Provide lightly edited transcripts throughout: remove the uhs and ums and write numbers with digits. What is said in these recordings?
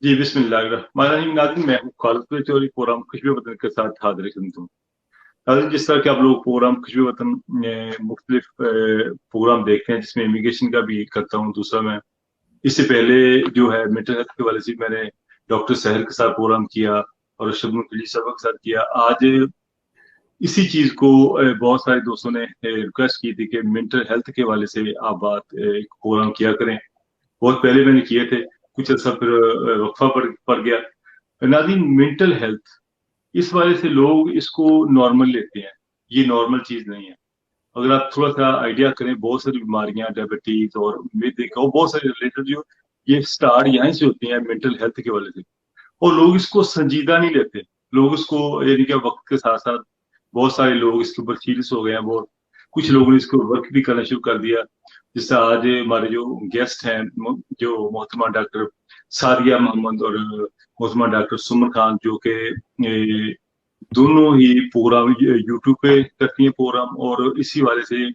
جی بسم اللہ الرحمن الرحیم. ناظرین میں ہوں خالد قریشی اور یہ پروگرام خوشبو وطن کے ساتھ حاضر خدمت ہوں. ناظرین جس طرح کہ آپ لوگ پروگرام خوشبو وطن مختلف پروگرام دیکھتے ہیں جس میں امیگریشن کا بھی کرتا ہوں. دوسرا میں اس سے پہلے جو ہے مینٹل ہیلتھ کے والے سے میں نے ڈاکٹر سہل کے ساتھ پروگرام کیا اور شبنم خلیل صاحب کے ساتھ کیا. آج اسی چیز کو بہت سارے دوستوں نے ریکویسٹ کی تھی کہ مینٹل ہیلتھ کے والے سے آپ بات ایک پروگرام کیا کریں. بہت پہلے میں نے کیے تھے, کچھ عرصہ پھر وقفہ پڑ گیا. ناظرین مینٹل ہیلتھ اس وجہ سے لوگ اس کو نارمل لیتے ہیں. یہ نارمل چیز نہیں ہے. اگر آپ تھوڑا سا آئیڈیا کریں, بہت ساری بیماریاں ڈائبٹیز اور بہت سارے ریلیٹڈ جو یہ سٹارٹ یہیں سے ہوتی ہیں مینٹل ہیلتھ کے والے سے, اور لوگ اس کو سنجیدہ نہیں لیتے. لوگ اس کو یعنی کہ وقت کے ساتھ ساتھ بہت سارے لوگ اس کے اوپر سیریس ہو گئے ہیں. بہت کچھ لوگوں نے اس کو ورک بھی کرنا شروع کر دیا. جس سے آج ہمارے جو گیسٹ ہیں جو محترمہ ڈاکٹر سعدیہ محمد اور محترمہ ڈاکٹر سمر خان, جو کہ دونوں ہی پروگرام یوٹیوب پہ کرتی ہیں پروگرام, اور اسی والے سے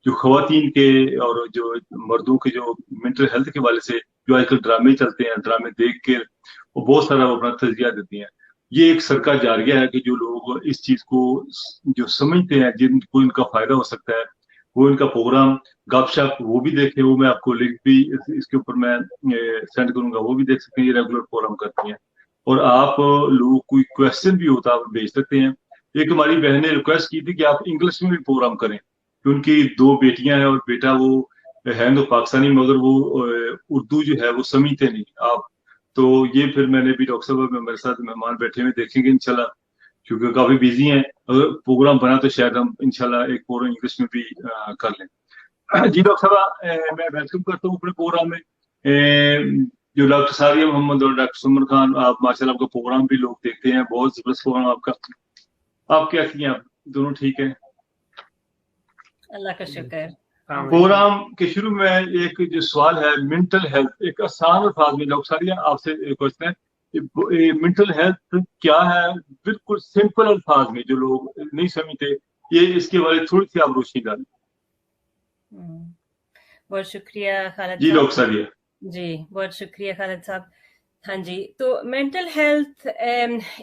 جو خواتین کے اور جو مردوں کے جو مینٹل ہیلتھ کے والے سے جو آج کل ڈرامے چلتے ہیں, ڈرامے دیکھ کے وہ بہت سارا اپنا تجزیہ دیتی ہیں. یہ ایک سرکار جاریہ ہے کہ جو لوگ اس چیز کو جو سمجھتے ہیں, جن کو ان کا فائدہ ہو سکتا ہے, وہ ان کا پروگرام گپ شپ وہ بھی دیکھیں. وہ میں آپ کو لنک بھی اس کے اوپر میں سینڈ کروں گا, وہ بھی دیکھ سکتے ہیں. یہ ریگولر پروگرام کرتی ہیں. اور آپ لوگوں کوئی کوشچن بھی ہوتا آپ بھیج سکتے ہیں. ایک ہماری بہن نے ریکویسٹ کی تھی کہ آپ انگلش میں بھی پروگرام کریں, کہ ان کی 2 بیٹیاں ہیں اور بیٹا وہ ہے تو پاکستانی, مگر وہ اردو جو ہے وہ سمجھتے نہیں آپ. تو یہ پھر میں نے بھی ڈاکٹر صاحب میں میرے ساتھ مہمان بیٹھے ہوئے, دیکھیں گے انشاءاللہ, کیونکہ کافی بزی ہیں. اگر پروگرام بنا تو شاید ہم انشاءاللہ ایک پروگرام انگلش میں بھی کر لیں. جی ڈاکٹر صاحب میں ویلکم کرتا ہوں اپنے پروگرام میں جو ڈاکٹر سعدیہ محمد اور ڈاکٹر سمر خان. آپ ماشاءاللہ آپ کا پروگرام بھی لوگ دیکھتے ہیں, بہت زبردست پروگرام آپ کا. آپ کیسی ہیں؟ آپ دونوں ٹھیک ہیں؟ اللہ کا شکر. پروگرام کے شروع میں ایک جو سوال ہے مینٹل ہیلتھ, ایک آسان الفاظ میں ڈاکٹر سعدیہ آپ سے کوشچن ہے, مینٹل ہیلتھ کیا ہے؟ بالکل سمپل الفاظ میں جو لوگ نہیں سمجھتے, یہ اس کے بارے تھوڑی سی آپ روشنی ڈالیں. بہت شکریہ خالد جی صاحب. ڈاکٹر سعدیہ. جی بہت شکریہ خالد صاحب. ہاں جی, تو مینٹل ہیلتھ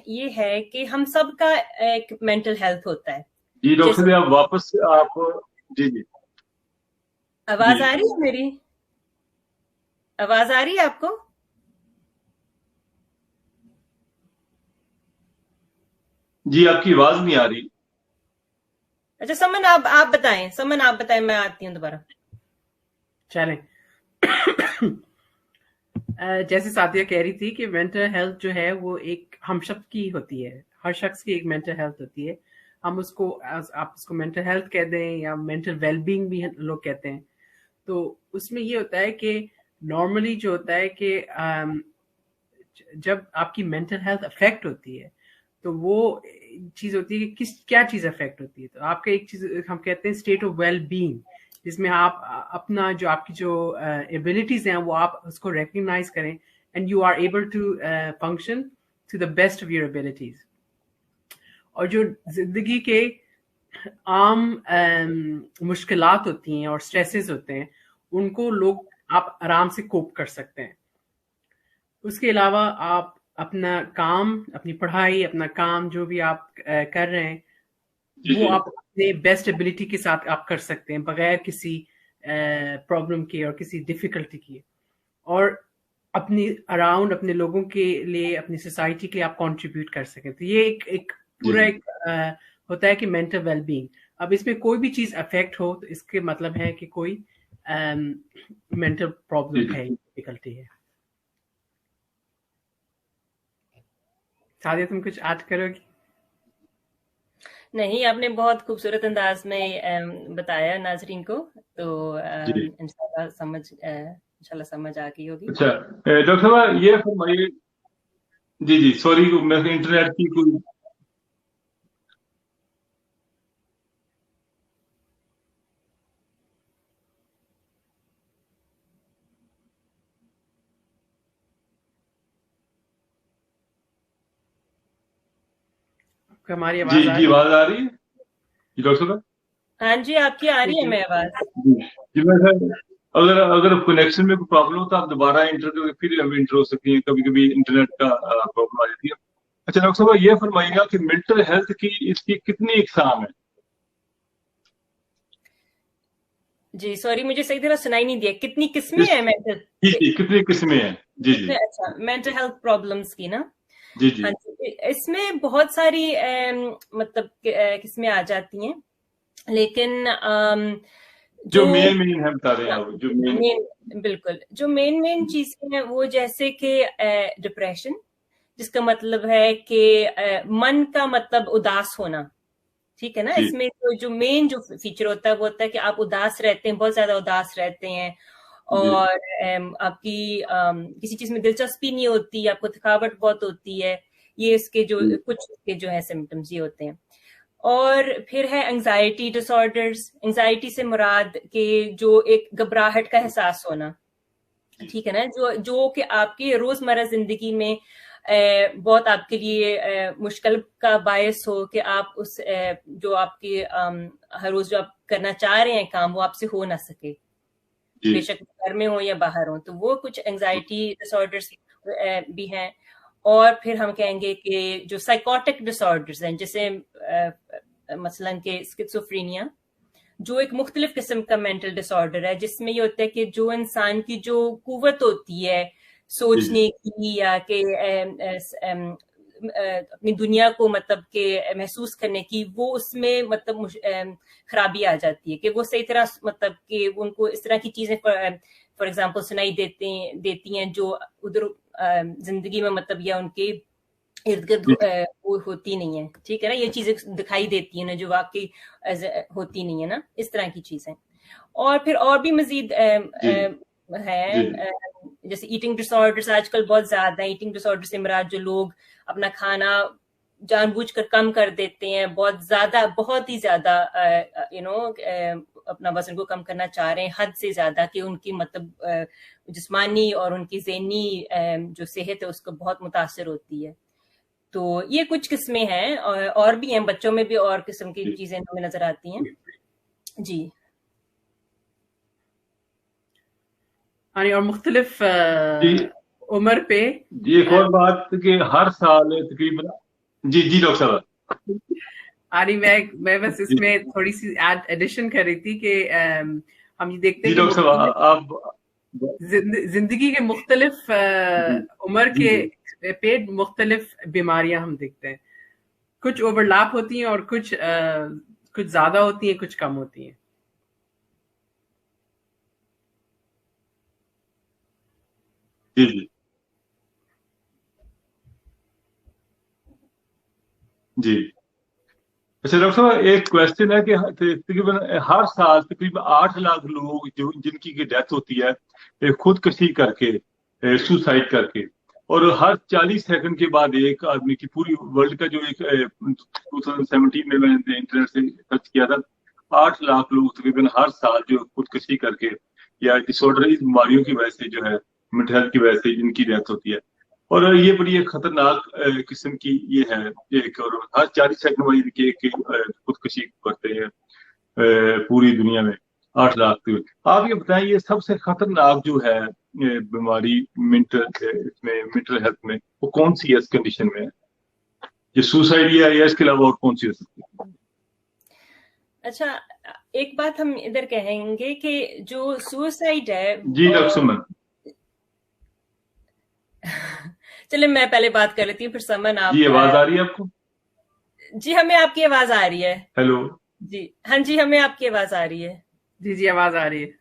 یہ ہے کہ ہم سب کا ایک مینٹل ہیلتھ ہوتا ہے. جی ڈاکٹر صاحب آپ واپس آپ جی جی آواز آ رہی ہے میری؟ آواز آ رہی ہے آپ کو؟ جی آپ کی آواز نہیں آ رہی. اچھا سمن آپ بتائیں, سمن آپ بتائیں, میں آتی ہوں دوبارہ. چلیں. جیسے سعدیہ کہہ رہی تھی کہ مینٹل ہیلتھ جو ہے وہ ایک ہم شخص کی ہوتی ہے, ہر شخص کی ایک مینٹل ہیلتھ ہوتی ہے. ہم اس کو آپ اس کو مینٹل ہیلتھ کہہ دیں یا مینٹل ویل بینگ بھی لوگ کہتے ہیں. تو اس میں یہ ہوتا ہے کہ نارملی جو ہوتا ہے کہ جب آپ کی مینٹل ہیلتھ افیکٹ ہوتی ہے تو وہ چیز ہوتی ہے کہ کیا چیز افیکٹ ہوتی ہے. تو آپ کا ایک چیز ہم کہتے ہیں اسٹیٹ آف ویل بینگ, جس میں آپ اپنا جو آپ کی جو ایبلٹیز ہیں وہ آپ اس کو ریکگنائز کریں and you are able to function to the best of your abilities. اور جو زندگی کے عام مشکلات ہوتی ہیں اور سٹریسز ہوتے ہیں ان کو لوگ آپ آرام سے کوپ کر سکتے ہیں. اس کے علاوہ آپ اپنا کام, اپنی پڑھائی, اپنا کام جو بھی آپ کر رہے ہیں وہ آپ اپنے بیسٹ ایبلٹی کے ساتھ آپ کر سکتے ہیں بغیر کسی پرابلم کے اور کسی ڈیفیکلٹی کی, اور اپنی اراؤنڈ اپنے لوگوں کے لیے, اپنی سوسائٹی کے لیے آپ کنٹریبیوٹ کر سکیں. تو یہ ایک پورا ایک ہوتا ہے کہ مینٹل ویل بینگ. اب اس میں کوئی بھی چیز افیکٹ ہو تو اس کے مطلب ہے کہ کوئی مینٹل پرابلم ہے, ڈیفیکلٹی ہے. سعدیہ تم کچھ ایڈ کرو گی؟ نہیں, آپ نے بہت خوبصورت انداز میں بتایا ناظرین کو, تو انشاءاللہ سمجھ آ گئی ہوگی. اچھا ڈاکٹر صاحب یہ فرمائیے. جی جی سوری میں انٹرنیٹ کی کوئی ہماری جی جی آواز آ رہی ہے جی ڈاکٹر صاحب؟ ہاں جی آپ کی آ رہی ہے میں آواز. جی میں अगर कनेक्शन में कोई प्रॉब्लम हो तो आप दोबारा इंटर करके फिर इंटर हो सकती हैं, कभी कभी इंटरनेट का प्रॉब्लम आ जाती है। अच्छा डॉक्टर साहब ये फरमाइएगा कि मेंटल हेल्थ की इसकी कितनी इकसाम है? जी सॉरी, मुझे सही तरह सुनाई नहीं दिया, कितनी किस्में हैं मेंटल? जी कितनी किस्में हैं? जी जी अच्छा, मेंटल हेल्थ प्रॉब्लम्स की ना? जी जी हाँ जी, इसमें बहुत सारी मतलब किस्में आ जाती हैं, लेकिन जो मेन है बता रहे हैं आप, जो मेन बिल्कुल जो मेन चीजें हैं वो जैसे कि डिप्रेशन, जिसका मतलब है कि मन का मतलब उदास होना, ठीक है ना? इसमें जो मेन जो फीचर होता है वो होता है कि आप उदास रहते हैं, बहुत ज्यादा उदास रहते हैं, और आपकी किसी चीज में दिलचस्पी नहीं होती, आपको थकावट बहुत होती है। ये इसके जो कुछ इसके जो है सिम्टम्स ये होते हैं। और फिर है एंजाइटी डिसऑर्डर्स। एंजाइटी से मुराद के जो एक घबराहट का एहसास होना, ठीक है ना, जो कि आपकी रोजमर्रा जिंदगी में बहुत आपके लिए मुश्किल का बायस हो कि आप उस जो आपके हर रोज जो आप करना चाह रहे हैं काम, वो आपसे हो ना सके, बेशक घर में हो या बाहर हो। तो वो कुछ एंजाइटी डिसऑर्डर्स भी हैं। और फिर हम कहेंगे कि जो साइकोटिक डिसऑर्डर्स हैं, जैसे मसलन के स्किज़ोफ्रेनिया, जो एक मुख्तलिफ किस्म का मेंटल डिसऑर्डर है, जिसमें ये होता है कि जो इंसान की जो कुव्वत होती है सोचने की या कि अपनी दुनिया को मतलब के महसूस करने की, वो उसमें मतलब खराबी आ जाती है कि वो सही तरह मतलब कि उनको इस तरह की चीजें फॉर एग्जांपल सुनाई देती हैं जो उधर जिंदगी में मतलब या उनके इर्द गिर्द वो होती नहीं है, ठीक है ना, ये चीजें दिखाई देती है ना जो वाकई होती नहीं है ना, इस तरह की चीजें। और फिर और भी मजीद है, जैसे ईटिंग डिसऑर्डर्स आजकल बहुत ज्यादा है। ईटिंग डिसऑर्डर से मुराद जो लोग अपना खाना जानबूझकर कम कर देते हैं, बहुत ही ज्यादा अपना वजन को कम करना चाह रहे हैं हद से ज्यादा, कि उनकी मतलब जिस्मानी और उनकी ज़हनी जो सेहत है उसको बहुत मुतासर होती है। तो ये कुछ किस्में हैं, और भी हैं, बच्चों में भी और किस्म की चीजें हमें नजर आती हैं। जी और मुख्तलिफ उम्र पे एक और बात कि हर साल तकरीबन जी डॉक्टर साहब आरी मैं बस इसमें थोड़ी सी एडिशन कर रही थी कि हम ये देखते हैं डॉक्टर साहब आप जिंदगी के मुख्तलिफ उम्र के पेट मुख्तलिफ बीमारियां हम देखते हैं, कुछ ओवरलैप होती हैं और कुछ ज्यादा होती हैं, कुछ कम होती हैं। जी जी अच्छा डॉक्टर साहब एक क्वेश्चन है कि तकरीबन हर साल तकरीबन 8 लाख लोग जो जिनकी की डेथ होती है खुदकशी करके, सुसाइड करके, और हर 40 सेकंड के बाद एक आदमी की, पूरी वर्ल्ड का जो एक 2017 में मैंने इंटरनेट से सर्च किया था, 8 लाख लोग तकरीबन हर साल जो खुदकशी करके या डिसऑर्डर इस बीमारियों की वजह से जो है मेंटल हेल्थ की वजह से इनकी डेथ होती है। और ये बड़ी एक खतरनाक किस्म की ये है एक, और हर 40 सेकंड में इनके खुदकशी करते हैं पूरी दुनिया में 8 लाख। आप ये बताएं ये सबसे खतरनाक जो है बीमारी मेंटल हेल्थ में वो कौन सी है इस कंडीशन में? ये सुसाइड या इसके अलावा और कौन सी हो सकती है? अच्छा, एक बात हम इधर कहेंगे कि जो सुसाइड है, जी डॉक्टर चलिए मैं पहले बात कर लेती हूँ, फिर समन आप। जी आवाज आ रही है आपको? जी हमें आपकी आवाज आ रही है। हेलो जी हाँ जी, हमें आपकी आवाज आ रही है। जी आवाज आ रही है।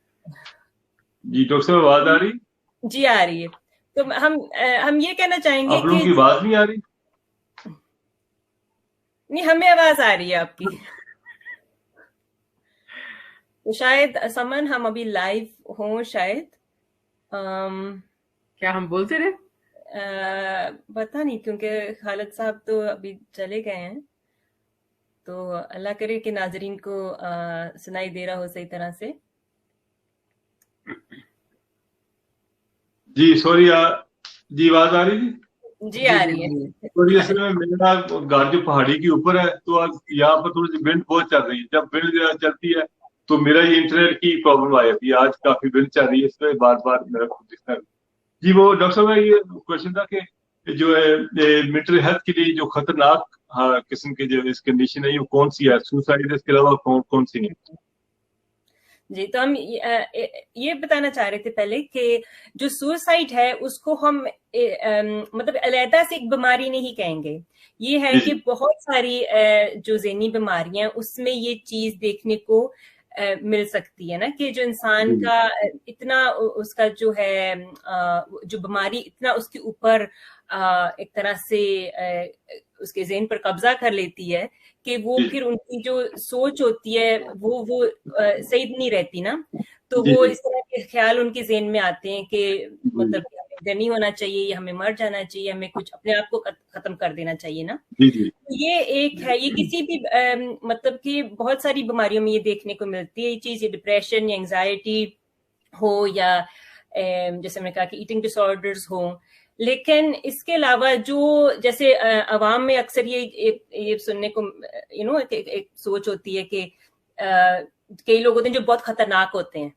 जी डॉक्टर साहब आवाज आ रही? जी आ रही है। तो हम ये कहना चाहेंगे आप लोगों की आवाज नहीं आ रही? नहीं, हमें आवाज आ रही है आपकी। तो शायद समन हम अभी लाइव हों शायद। क्या हम बोलते रहे? पता नहीं, क्योंकि खालिद साहब तो अभी चले गए हैं, तो अल्लाह करे कि नाजरीन को सुनाई दे रहा हो सही तरह से। जी सॉरी जी आवाज आ रही थी? जी आ रही है। थोड़ी असल में मेरा घर जो पहाड़ी के ऊपर है, तो यहाँ पर थोड़ी सी विंड बहुत चल रही है। जब विंड चलती है तो मेरा ये इंटरनेट की प्रॉब्लम आई अभी, आज काफी दिन चल रही है, इस पर बार बार मेरा खुद दिखता है। जी वो डॉक्टर साहब, ये क्वेश्चन था कि जो है मेंटल हेल्थ के लिए जो खतरनाक किस्म की जो इस कंडीशन है, ये कौन सी है, सुसाइड, इसके अलावा कौन कौन सी है? जी, तो हम ये बताना चाह रहे थे पहले कि जो सुसाइड है उसको हम मतलब अलहदा से एक बीमारी नहीं कहेंगे। ये है कि बहुत सारी जो ज़हनी बीमारियां उसमें ये चीज देखने को मिल सकती है ना, कि जो इंसान का इतना उसका जो है जो बीमारी इतना उसके ऊपर एक तरह से उसके ज़हन पर कब्जा कर लेती है कि वो फिर उनकी जो सोच होती है वो सही नहीं रहती ना, तो वो इस तरह के ख्याल उनके ज़हन में आते हैं कि मतलब हमें इधर नहीं होना चाहिए, या हमें मर जाना चाहिए, हमें कुछ अपने आप को खत्म कर देना चाहिए ना। तो ये एक है, ये किसी भी मतलब कि बहुत सारी बीमारियों में ये देखने को मिलती है ये चीज, ये डिप्रेशन या एंजाइटी हो, या जैसे मैंने कहा कि ईटिंग डिसऑर्डर्स हो। लेकिन इसके अलावा जो जैसे अवाम में अक्सर ये सुनने को एक सोच होती है कि कई लोग होते हैं जो बहुत खतरनाक होते हैं।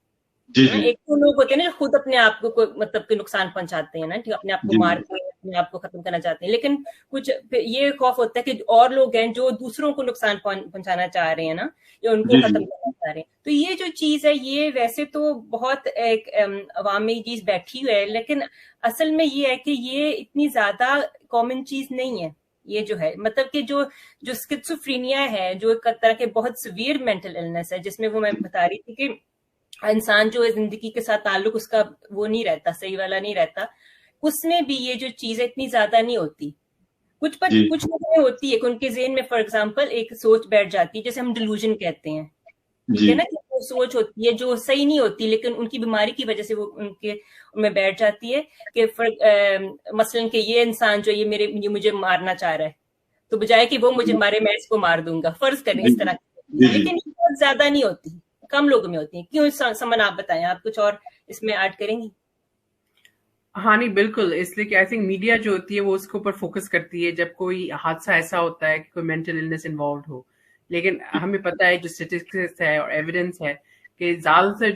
एक तो लोग होते हैं ना जो खुद अपने आप को मतलब कि नुकसान पहुंचाते हैं ना, ठीक, अपने आप को मार के अपने आप को खत्म करना चाहते हैं। लेकिन कुछ ये खौफ होता है कि और लोग हैं जो दूसरों को नुकसान पहुंचाना चाह रहे हैं ना, या उनको खत्म करना चाह रहे हैं। तो ये जो चीज है ये वैसे तो बहुत एक अवाम में चीज बैठी हुई है, लेकिन असल में ये है कि ये इतनी ज्यादा कॉमन चीज नहीं है। ये जो है मतलब कि जो स्किज़ोफ्रेनिया है, जो एक तरह के बहुत सीवियर मेंटल इलनेस है, जिसमें वो मैं बता रही थी कि इंसान जो है जिंदगी के साथ ताल्लुक उसका वो नहीं रहता, सही वाला नहीं रहता, उसमें भी ये जो चीज है इतनी ज्यादा नहीं होती। कुछ लोगों में होती है कि उनके ज़हन में फॉर एग्जांपल एक सोच बैठ जाती है, जैसे हम डिलूजन कहते हैं, ठीक है ना, कि वो सोच होती है जो सही नहीं होती, लेकिन उनकी बीमारी की वजह से वो उनमें बैठ जाती है कि मसलन कि ये इंसान जो ये मुझे मारना चाह रहा है, तो बजाय कि वो मुझे मारे मैं इसको मार दूंगा, फर्ज करें इस तरह की। लेकिन ये बहुत ज्यादा नहीं होती, कम लोगों में होती है। क्यों समन, आप बताएं, आप कुछ और इसमें ऐड करेंगी? हाँ नहीं बिल्कुल, इसलिए कि आई थिंक मीडिया जो होती है वो उसके ऊपर फोकस करती है जब कोई हादसा ऐसा होता है कि कोई मेंटल इलनेस इन्वॉल्व हो। लेकिन हमें पता है जो स्टेटिस्टिक्स है और एविडेंस है कि ज्यादातर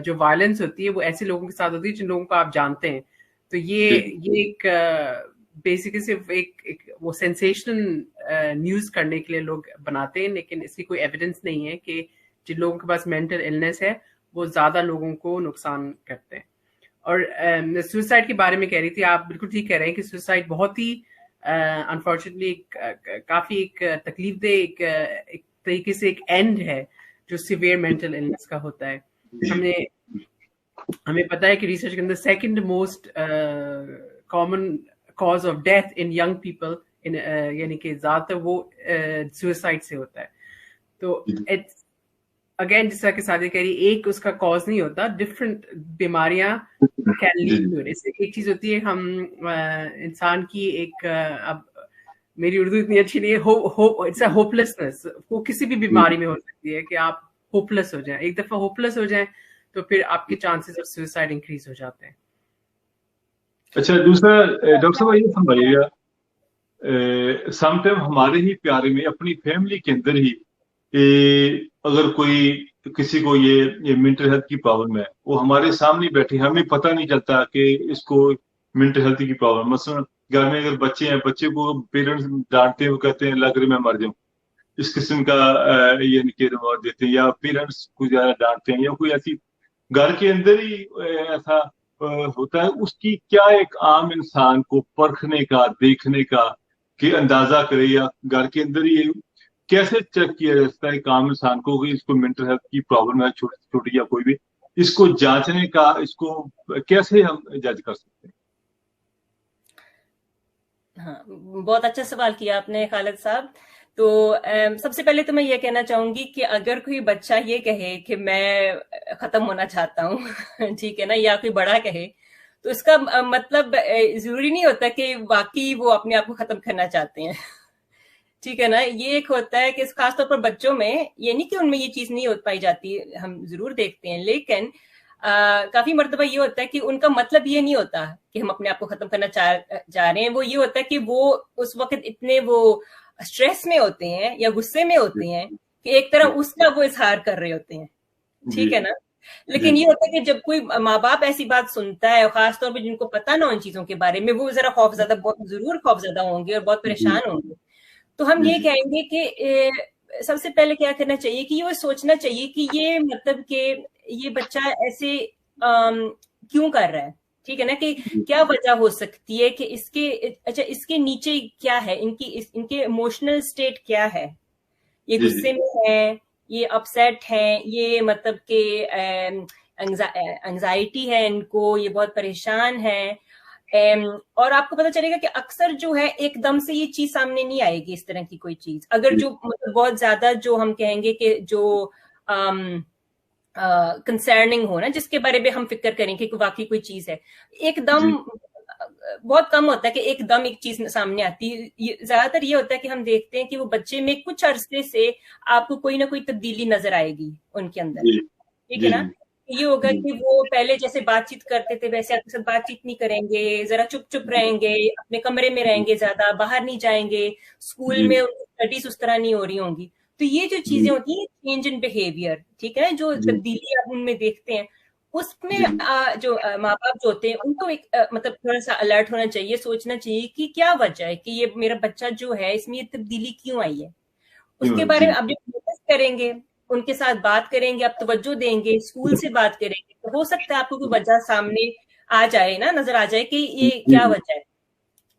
जो वायलेंस होती है वो ऐसे लोगों के साथ होती है जिन लोगों को आप जानते हैं। तो ये एक बेसिकली सिर्फ एक वो सेंसेशनल न्यूज करने के लिए लोग बनाते हैं, लेकिन इसकी कोई एविडेंस नहीं है कि जिन लोगों के पास मेंटल इलनेस है वो ज्यादा लोगों को नुकसान करते हैं। और सुसाइड के बारे में कह रही थी, आप बिल्कुल ठीक कह रहे हैं कि सुसाइड बहुत ही अनफॉर्चुनेटली काफी एक तकलीफ दे एक तरीके से एक एंड है जो सिवियर मेंटल इलनेस का होता है। हमें पता है कि रिसर्च के अंदर second most common cause of death in young people यानी कि ज्यादातर वो सुसाइड से होता है। तो इट्स अगेन जिस तरह के साथ कह रही, एक उसका कॉज नहीं होता, डिफरेंट बीमारियां कैन लीड टू इट। एक चीज होती है हम इंसान की एक अब मेरी उर्दू इतनी अच्छी नहीं है, इट्स अ होपलेसनेस। वो किसी भी बीमारी में हो सकती है कि आप होपलेस हो जाएं। एक दफा होपलेस हो जाएं तो फिर आपके चांसेस ऑफ सुसाइड इंक्रीज हो जाते हैं। अच्छा, दूसरा डॉक्टर साहब ये समझाइएगा, समटाइम हमारे ही प्यारे में अपनी फैमिली के अंदर ही अगर कोई किसी को ये मेंटल हेल्थ की प्रॉब्लम है, वो हमारे सामने बैठे, हमें पता नहीं चलता कि इसको मेंटल हेल्थ की प्रॉब्लम। मसलन घर में अगर बच्चे हैं, बच्चे को पेरेंट्स डांटते हैं, वो कहते हैं लग रहे मैं मर जाऊं, इस किस्म का ये निकेर देते हैं, या पेरेंट्स को ज्यादा डांटते हैं, या कोई ऐसी घर के अंदर ही ऐसा होता है, उसकी क्या एक आम इंसान को परखने का, देखने का कि अंदाजा करे, या घर के अंदर ही कैसे चेक किया जा सकता है एक आम इंसान को कि इसको मेंटल हेल्थ की प्रॉब्लम है, छोटी छोटी या कोई भी, इसको जांचने का, इसको कैसे हम जज कर सकते हैं? हाँ, बहुत अच्छा सवाल किया आपने खालिद साहब। तो सबसे पहले तो मैं ये कहना चाहूंगी कि अगर कोई बच्चा ये कहे कि मैं खत्म होना चाहता हूँ ठीक है ना, या कोई बड़ा कहे, तो इसका मतलब जरूरी नहीं होता कि वाकई वो अपने आप को खत्म करना चाहते हैं ठीक है ना। ये एक होता है कि खासतौर पर बच्चों में, ये नहीं कि उनमें ये चीज नहीं हो पाई जाती, हम जरूर देखते हैं, लेकिन काफी मर्तबा ये होता है कि उनका मतलब ये नहीं होता कि हम अपने आप को खत्म करना चाह रहे हैं। वो ये होता है कि वो उस वक्त इतने वो स्ट्रेस में होते हैं या गुस्से में होते हैं کہ ایک طرح اس کا وہ اظہار کر رہے ہوتے ہیں, ٹھیک ہے نا. لیکن یہ ہوتا ہے کہ جب کوئی ماں باپ ایسی بات سنتا ہے, خاص طور پہ جن کو پتا نہ ان چیزوں کے بارے میں, وہ ذرا خوفزدہ, بہت ضرور خوفزدہ ہوں گے اور بہت پریشان ہوں گے. تو ہم یہ کہیں گے کہ سب سے پہلے کیا کرنا چاہیے کہ یہ سوچنا چاہیے کہ یہ مطلب کہ یہ بچہ ایسے کیوں کر رہا ہے, ٹھیک ہے نا, کہ کیا وجہ ہو سکتی ہے کہ اس کے, اچھا اس کے نیچے کیا ہے, ان کے ایموشنل اسٹیٹ کیا ہے, یہ غصے میں ہے, یہ اپسیٹ ہیں, یہ مطلب کہ انگزائٹی ہے ان کو, یہ بہت پریشان ہیں. اور آپ کو پتہ چلے گا کہ اکثر جو ہے ایک دم سے یہ چیز سامنے نہیں آئے گی, اس طرح کی کوئی چیز. اگر جو مطلب بہت زیادہ جو ہم کہیں گے کہ جو کنسرننگ ہو نا, جس کے بارے میں ہم فکر کریں کہ واقعی کوئی چیز ہے, ایک دم بہت کم ہوتا ہے کہ ایک دم ایک چیز سامنے آتی ہے. زیادہ تر یہ ہوتا ہے کہ ہم دیکھتے ہیں کہ وہ بچے میں کچھ عرصے سے آپ کو کوئی نہ کوئی تبدیلی نظر آئے گی ان کے اندر, ٹھیک ہے نا. یہ ہوگا کہ وہ پہلے جیسے بات چیت کرتے تھے ویسے آپ کے ساتھ بات چیت نہیں کریں گے, ذرا چپ چپ رہیں گے, اپنے کمرے میں رہیں گے, زیادہ باہر نہیں جائیں گے, اسکول میں اسٹڈیز اس طرح نہیں ہو رہی ہوں گی. تو یہ جو چیزیں ہوتی ہیں چینج ان بہیویئر, ٹھیک ہے, جو تبدیلی آپ ان میں دیکھتے ہیں, اس میں جو ماں باپ جو ہوتے ہیں ان کو ایک مطلب تھوڑا سا الرٹ ہونا چاہیے, سوچنا چاہیے کہ کیا وجہ ہے کہ یہ میرا بچہ جو ہے اس میں یہ تبدیلی کیوں آئی ہے. اس کے بارے میں آپ جب نوٹس کریں گے, ان کے ساتھ بات کریں گے, آپ توجہ دیں گے, اسکول سے بات کریں گے, تو ہو سکتا ہے آپ کو کوئی وجہ سامنے آ جائے نا, نظر آ جائے کہ یہ کیا وجہ ہے,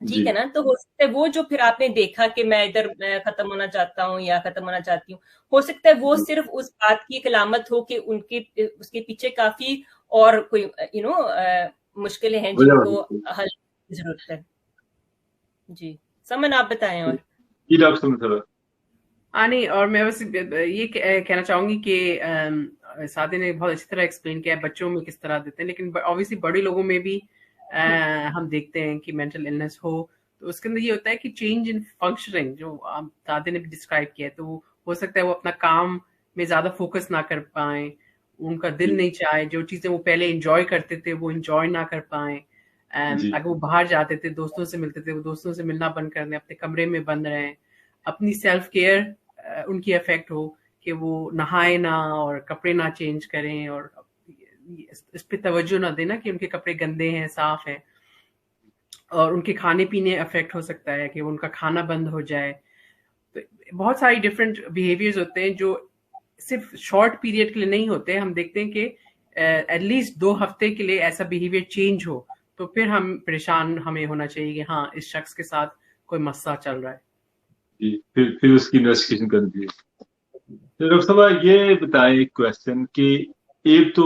ٹھیک ہے نا. تو ہو سکتا ہے وہ جو پھر آپ نے دیکھا کہ میں ادھر ختم ہونا چاہتا ہوں یا ختم ہونا چاہتی ہوں, ہو سکتا ہے وہ صرف اس بات کی ایک علامت ہو کہ اس کے پیچھے کافی اور کوئی مشکلیں ہیں جن کو حل کی ضرورت ہے. جی سمن آپ بتائیں. اور جی ڈاکٹر سمن نہیں, اور میں بس یہ کہنا چاہوں گی کہ سعدی نے بہت اچھی طرح ایکسپلین کیا ہے بچوں میں کس طرح دیتے ہیں, لیکن obviously بڑے لوگوں میں بھی ہم دیکھتے ہیں کہ مینٹل النس ہو تو اس کے اندر یہ ہوتا ہے کہ چینج ان فنکشننگ جو سعدی نے بھی ڈسکرائب کیا ہے, تو ہو سکتا ہے وہ اپنا کام میں زیادہ فوکس نہ کر پائیں, ان کا دل نہیں چاہے, جو چیزیں وہ پہلے انجوائے کرتے تھے وہ انجوائے نہ کر پائیں. اگر وہ باہر جاتے تھے, دوستوں سے ملتے تھے, وہ دوستوں سے ملنا بند کر دیں, اپنے کمرے میں بند رہیں, اپنی سیلف کیئر ان کی افیکٹ ہو کہ وہ نہائے نہ اور کپڑے نہ چینج کریں, اور اس پہ توجہ نہ دینا کہ ان کے کپڑے گندے ہیں صاف ہیں, اور ان کے کھانے پینے افیکٹ ہو سکتا ہے کہ ان کا کھانا بند ہو جائے. تو بہت ساری ڈفرینٹ بیہیویئرز ہوتے ہیں جو صرف شارٹ پیریڈ کے لیے نہیں ہوتے. ہم دیکھتے ہیں کہ ایٹ لیسٹ 2 ہفتے کے لیے ایسا بیہیویئر چینج ہو تو پھر ہم پریشان ہمیں ہونا چاہیے کہ ہاں اس شخص کے ساتھ کوئی مسئلہ چل رہا ہے. جی پھر اس کی انویسٹیگیشن کرنی چاہیے. ڈاکٹر صاحب یہ بتائیں ایک کوشچن کہ ایک تو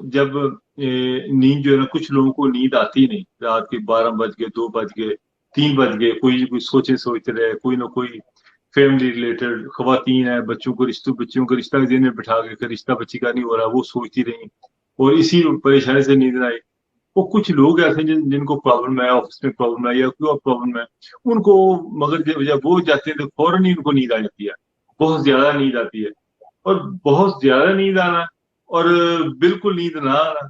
جب نیند جو ہے نا, کچھ لوگوں کو نیند آتی نہیں, رات کے 12 بج گئے, 2 بج گئے, 3 بج گئے, کوئی سوچتے رہے, کوئی نہ کوئی فیملی ریلیٹڈ خواتین ہیں, بچوں کا رشتہ ذہن میں بٹھا کے رشتہ بچی کا نہیں ہو رہا, وہ سوچتی رہی اور اسی پریشانی سے نیند آئی. وہ کچھ لوگ ایسے جن کو پرابلم ہے, آفس میں پرابلم ہے یا کوئی اور پرابلم ہے, ان کو مگر جب وہ جاتے ہیں تو فوراً ہی ان کو نیند آ جاتی ہے, بہت زیادہ نیند آتی ہے. اور بہت زیادہ نیند آنا اور بالکل نیند نہ آنا,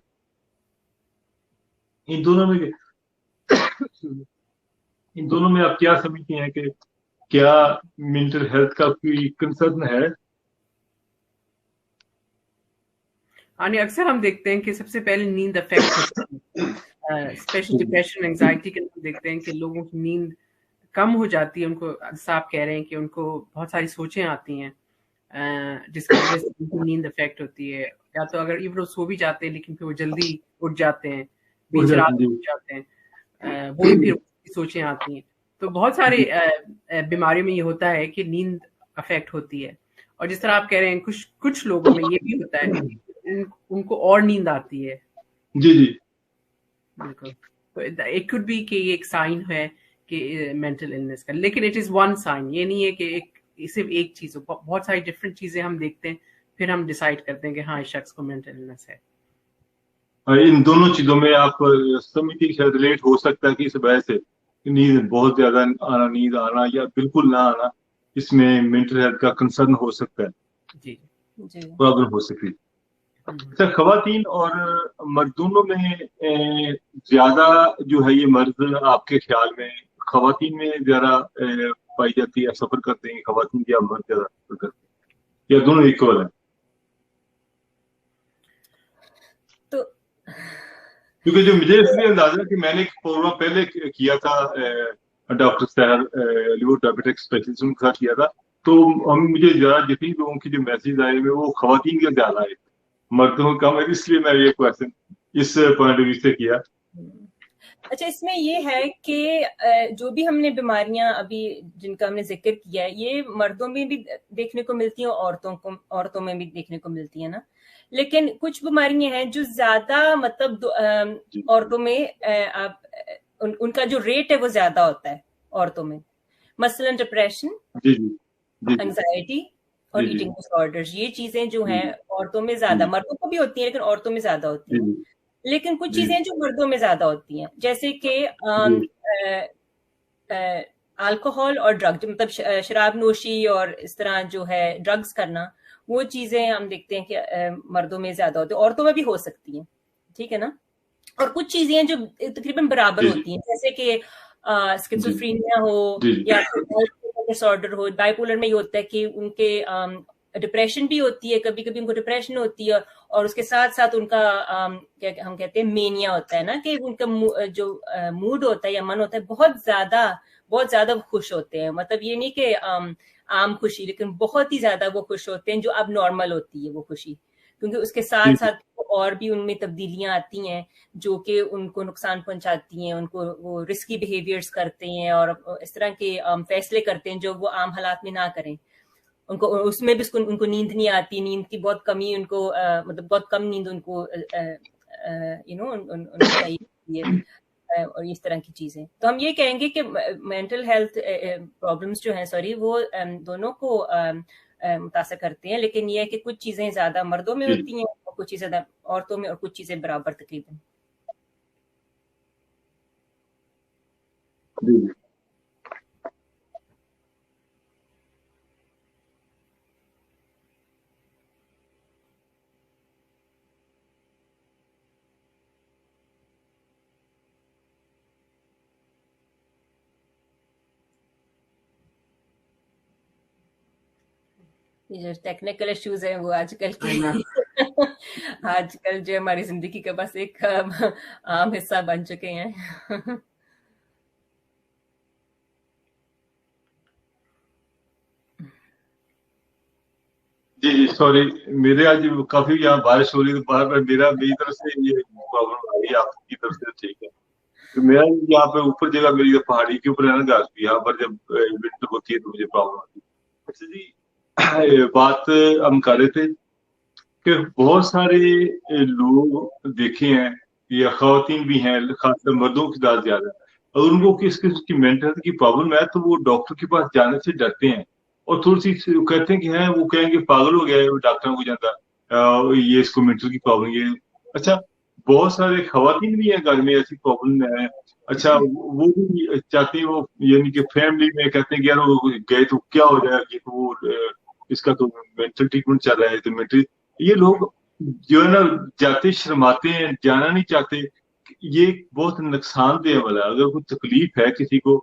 ان دونوں میں آپ کیا سمجھتے ہیں کہ کیا مینٹل ہیلتھ کا کوئی کنسرن ہے؟ اکثر ہم دیکھتے ہیں کہ سب سے پہلے نیند افیکٹ ہوتی ہے, اسپیشل ڈپریشن انگزائٹی کے اندر دیکھتے ہیں کہ لوگوں کی نیند کم ہو جاتی ہے. ان کو صاحب کہہ رہے ہیں کہ ان کو بہت ساری سوچیں آتی ہیں جس کی وجہ سے ان کی نیند افیکٹ ہوتی ہے, یا تو اگر ایون وہ سو بھی جاتے ہیں لیکن پھر وہ جلدی اٹھ جاتے ہیں, بیچ رات اٹھ جاتے ہیں, وہ بھی پھر سوچیں آتی ہیں. تو بہت سارے بیماریوں میں یہ ہوتا ہے کہ نیند افیکٹ ہوتی ہے. اور جس طرح آپ کہہ رہے ہیں کچھ لوگوں میں یہ بھی ہوتا ہے ان کو اور نیند آتی ہے. جی جی بالکل. تو اٹ کوڈ بی کہ یہ ایک سائن ہے کہ مینٹل النس کا, لیکن اٹ از ون سائن, یہ نہیں ہے کہ صرف ایک چیز ہو, بہت ساری ڈفرینٹ چیزیں ہم دیکھتے ہیں پھر ہم ڈیسائیڈ کرتے ہیں کہ ہاں اس شخص کو مینٹل النس ہے. ان دونوں چیزوں میں آپ سمجھتے ہیں ریلیٹ ہو سکتا ہے کہ اس وجہ سے نیند بہت زیادہ آنا, نیند آنا یا بالکل نہ آنا, اس میں مینٹل ہیلتھ کا کنسرن ہو سکتا ہے, جی پرابلم ہو سکتی ہے. اچھا, خواتین اور مرد دونوں میں زیادہ جو ہے یہ مرض آپ کے خیال میں خواتین میں زیادہ پائی جاتی ہے, سفر کرتے ہیں خواتین یا مرد زیادہ سفر کرتے ہیں؟ या दोनों इक्वल है? तो क्योंकि जो मुझे इसलिए अंदाजा कि मैंने एक प्रोग्राम पहले किया था डॉक्टर सहर लिवर डायबिटिक स्पेशलिस्ट, उनके साथ किया था, तो मुझे ज्यादा जितनी लोगों की जो मैसेज आए हुए वो खवातीन के ज्यादा आए, मर्दों का कम है, इसलिए मैं ये क्वेश्चन इस पॉइंट ऑफ व्यू से किया। अच्छा, इसमें ये है कि जो भी हमने बीमारियां अभी जिनका हमने जिक्र किया है, ये मर्दों में भी देखने को मिलती हैं, औरतों में भी देखने को मिलती है ना, लेकिन कुछ बीमारियां हैं जो ज्यादा मतलब औरतों में उनका जो रेट है वो ज्यादा होता है औरतों में, मसलन डिप्रेशन, एंजाइटी और ईटिंग डिसऑर्डर्स, ये चीजें जो हैं औरतों में ज्यादा, मर्दों को भी होती है लेकिन औरतों में ज्यादा होती है। लेकिन कुछ चीजें जो मर्दों में ज्यादा होती हैं, जैसे कि अल्कोहल और ड्रग, मतलब शराब नोशी और इस तरह जो है ड्रग्स करना, वो चीजें हम देखते हैं कि मर्दों में ज्यादा होती है, औरतों में भी हो सकती हैं, ठीक है ना। और कुछ चीजें जो तकरीबन बराबर होती हैं, जैसे कि स्किज़ोफ्रेनिया हो या डिसऑर्डर हो, बाइपोलर में ये होता है कि उनके डिप्रेशन भी होती है, कभी कभी उनको डिप्रेशन होती है, और उसके साथ साथ उनका क्या हम कहते हैं मेनिया होता है ना, कि उनका जो मूड होता है या मन होता है बहुत ज्यादा खुश होते हैं, मतलब ये नहीं कि आम खुशी, लेकिन बहुत ही ज्यादा वो खुश होते हैं, जो अब नॉर्मल होती है वो खुशी, क्योंकि उसके साथ साथ और भी उनमें तब्दीलियां आती हैं जो कि उनको नुकसान पहुंचाती हैं, उनको वो रिस्की बिहेवियर्स करते हैं और इस तरह के फैसले करते हैं जो वो आम हालात में ना करें। उनको उसमें भी उनको नींद नहीं आती, नींद की बहुत कमी उनको, मतलब बहुत कम नींद उनको उनको चाहिए, और इस तरह की चीजें। तो हम ये कहेंगे कि मेंटल हेल्थ प्रॉब्लम्स जो हैं, वो दोनों को मुतासर करते हैं, लेकिन ये है कि कुछ चीजें ज्यादा मर्दों में होती हैं और कुछ चीजें ज्यादा औरतों में, और कुछ चीजें बराबर तकरीबन। ये जो टेक्निकल इश्यूज हैं वो आजकल जो हमारी जिंदगी का बस एक आम हिस्सा बन चुके हैं। जी सॉरी, मेरे आज काफी यहाँ बारिश हो रही है, तो बार बार मेरी तरफ से ये प्रॉब्लम आ रही है, आपकी तरफ से ठीक है। तो मेरा यहाँ पे ऊपर जगह, मेरी पहाड़ी के ऊपर है ना, यहाँ पर जब विंटर होती है तो मुझे प्रॉब्लम आती है। अच्छा जी, बात हम कर रहे थे कि बहुत सारे लोग देखे हैं, या खवातीन भी हैं, खासकर मर्दों की तादाद ज्यादा है, और उनको किस किस्म की मेंटल हेल्थ की प्रॉब्लम है तो वो डॉक्टर के पास जाने से डरते हैं, और थोड़ी सी कहते हैं कि हैं, वो कहेंगे पागल हो गया है, वो डॉक्टर को जाता, ये इसको मेंटल की प्रॉब्लम ये। अच्छा, बहुत सारे खवातीन भी हैं घर में ऐसी प्रॉब्लम है। अच्छा, वो भी चाहते हैं, वो यानी कि फैमिली में कहते हैं कि यार वो गए तो क्या हो जाएगा, ये तो वो इसका तो मेंटल ट्रीटमेंट चल रहा है, तो मेंटल, ये लोग जो है ना जाते शर्माते हैं, जाना नहीं चाहते। ये बहुत नुकसानदेह वाला है। अगर कोई तकलीफ है किसी को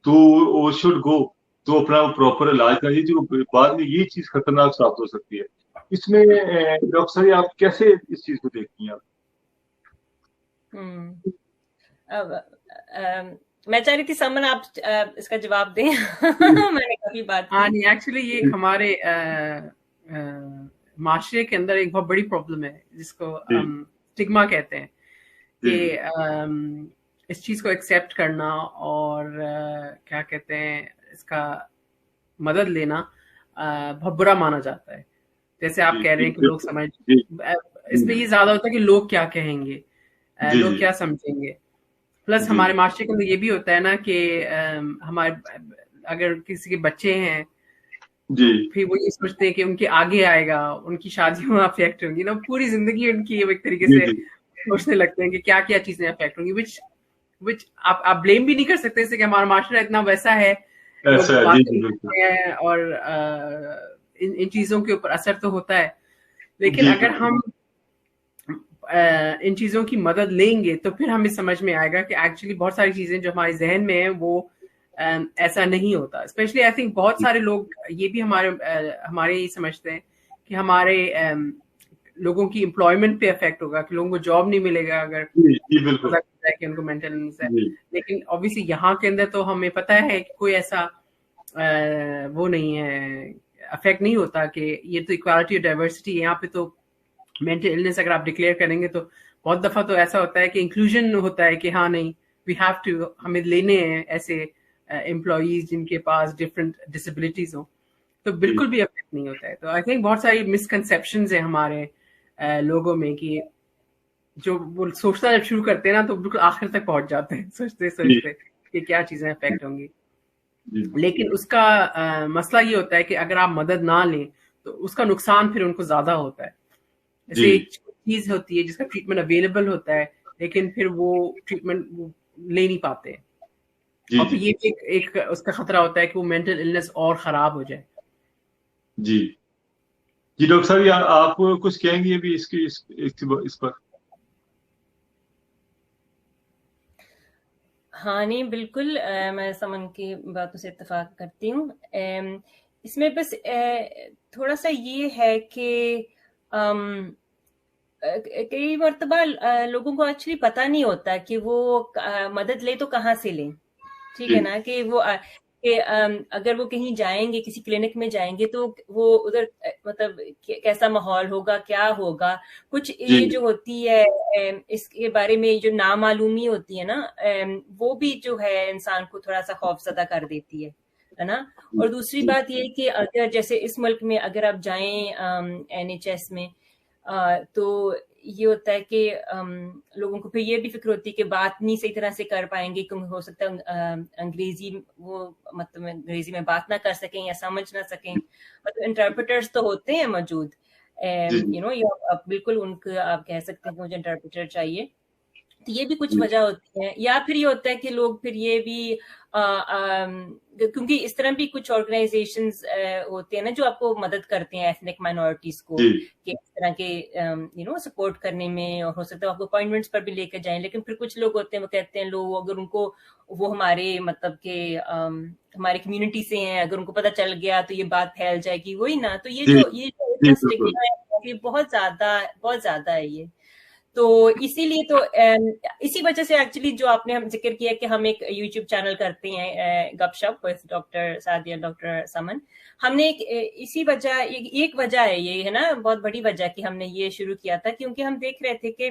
तो वो शुड गो, तो अपना प्रॉपर इलाज करिए, जो बाद में ये चीज खतरनाक साबित हो सकती है। इसमें डॉक्टर साहब आप कैसे इस चीज को देखती हैं आप? मैं चाह रही थी समन आप इसका जवाब दें। मैंने काफी बात हाँ नहीं, एक्चुअली ये हमारे माशरे के अंदर एक बहुत बड़ी प्रॉब्लम है जिसको स्टिग्मा कहते हैं, कि इस चीज को एक्सेप्ट करना और क्या कहते हैं, इसका मदद लेना बहुत बुरा माना जाता है। जैसे आप कह रहे हैं कि लोग समझ, इसमें ये ज्यादा होता है कि लोग क्या कहेंगे, लोग क्या समझेंगे। प्लस हमारे माशरे के अंदर ये भी होता है ना कि हमारे अगर किसी के बच्चे हैं जी, फिर वो ये सोचते हैं कि उनके आगे आएगा, उनकी शादियों अफेक्ट होंगी ना, पूरी जिंदगी उनकी एक तरीके से सोचने लगते हैं कि क्या क्या चीजें अफेक्ट होंगी, विच आप ब्लेम भी नहीं कर सकते इससे कि हमारा माशरा इतना वैसा है, और इन चीजों के ऊपर असर तो होता है। लेकिन अगर हम इन चीजों की मदद लेंगे तो फिर हमें समझ में आएगा कि एक्चुअली बहुत सारी चीजें जो हमारे जहन में है वो ایسا نہیں ہوتا. اسپیشلی آئی تھنک بہت سارے لوگ یہ بھی ہمارے یہ سمجھتے ہیں کہ ہمارے لوگوں کی امپلائمنٹ پہ افیکٹ ہوگا, کہ لوگوں کو جاب نہیں ملے گا اگر کہ ان کو مینٹل النس ہے. لیکن obviously یہاں کے اندر تو ہمیں پتہ ہے کہ کوئی ایسا وہ نہیں ہے, افیکٹ نہیں ہوتا, کہ یہ تو اکوالٹی اور ڈائیورسٹی ہے. یہاں پہ تو مینٹل النس اگر آپ ڈکلیئر کریں گے تو بہت دفعہ تو ایسا ہوتا ہے کہ انکلوژن ہوتا ہے کہ ہاں نہیں, وی ہیو ٹو, ہمیں لینے ہیں ایسے امپلائیز جن کے پاس ڈفرینٹ ڈسیبلٹیز ہوں, تو بالکل بھی افیکٹ نہیں ہوتا ہے. تو آئی تھنک بہت ساری مسکنسیپشنز ہیں ہمارے لوگوں میں, کہ جو وہ سوچنا جب شروع کرتے ہیں نا تو بالکل آخر تک پہنچ جاتے ہیں سوچتے کہ کیا چیزیں افیکٹ ہوں گی. لیکن اس کا مسئلہ یہ ہوتا ہے کہ اگر آپ مدد نہ لیں تو اس کا نقصان پھر ان کو زیادہ ہوتا ہے. جیسے ایک چیز ہوتی ہے جس کا ٹریٹمنٹ اویلیبل ہوتا ہے, لیکن پھر وہ ٹریٹمنٹ لے نہیں پاتے, اور پھر یہ ایک اس کا خطرہ ہوتا ہے کہ وہ مینٹل النس اور خراب ہو جائے. جی ڈاکٹر صاحب, آپ کچھ کہیں گے ابھی اس پر؟ ہاں نہیں بالکل, میں سمن کی باتوں سے اتفاق کرتی ہوں. اس میں بس تھوڑا سا یہ ہے کہ کئی مرتبہ لوگوں کو ایکچولی پتہ نہیں ہوتا کہ وہ مدد لے تو کہاں سے لیں. ٹھیک ہے نا, کہ وہ اگر وہ کہیں جائیں گے, کسی کلینک میں جائیں گے, تو وہ ادھر مطلب کیسا ماحول ہوگا, کیا ہوگا, کچھ یہ جو ہوتی ہے اس کے بارے میں جو نامعلومی ہوتی ہے نا, وہ بھی جو ہے انسان کو تھوڑا سا خوف زدہ کر دیتی ہے نا. اور دوسری بات یہ کہ اگر جیسے اس ملک میں اگر آپ جائیں NHS میں, تو یہ ہوتا ہے کہ لوگوں کو پھر یہ بھی فکر ہوتی ہے کہ بات نہیں صحیح طرح سے کر پائیں گے, کیونکہ ہو سکتا ہے انگریزی وہ مطلب انگریزی میں بات نہ کر سکیں یا سمجھ نہ سکیں. مطلب انٹرپریٹرز تو ہوتے ہیں موجود, آپ بالکل ان کو آپ کہہ سکتے ہیں کہ مجھے انٹرپریٹر چاہیے. تو یہ بھی کچھ وجہ ہوتی ہے. یا پھر یہ ہوتا ہے کہ لوگ پھر یہ بھی کیونکہ اس طرح بھی کچھ آرگنائزیشنز ہوتے ہیں نا جو آپ کو مدد کرتے ہیں ایتھنک مائنورٹیز کو, کہ اس طرح کے سپورٹ کرنے میں, اور ہو سکتا ہے آپ کو اپوائنٹمنٹس پر بھی لے کر جائیں. لیکن پھر کچھ لوگ ہوتے ہیں وہ کہتے ہیں لوگ اگر ان کو وہ ہمارے مطلب کہ ہمارے کمیونٹی سے ہیں, اگر ان کو پتہ چل گیا تو یہ بات پھیل جائے گی, وہی نا. تو یہ جو اسٹگما ہے بہت زیادہ ہے یہ. تو اسی لیے تو اسی وجہ سے ایکچولی جو آپ نے ہم ذکر کیا کہ ہم ایک یوٹیوب چینل کرتے ہیں گپ ship with doctor Sadia, doctor سمن. ہم نے اسی وجہ, ایک وجہ ہے یہ ہے نا, بہت بڑی وجہ کہ ہم نے یہ شروع کیا تھا, کیونکہ ہم دیکھ رہے تھے کہ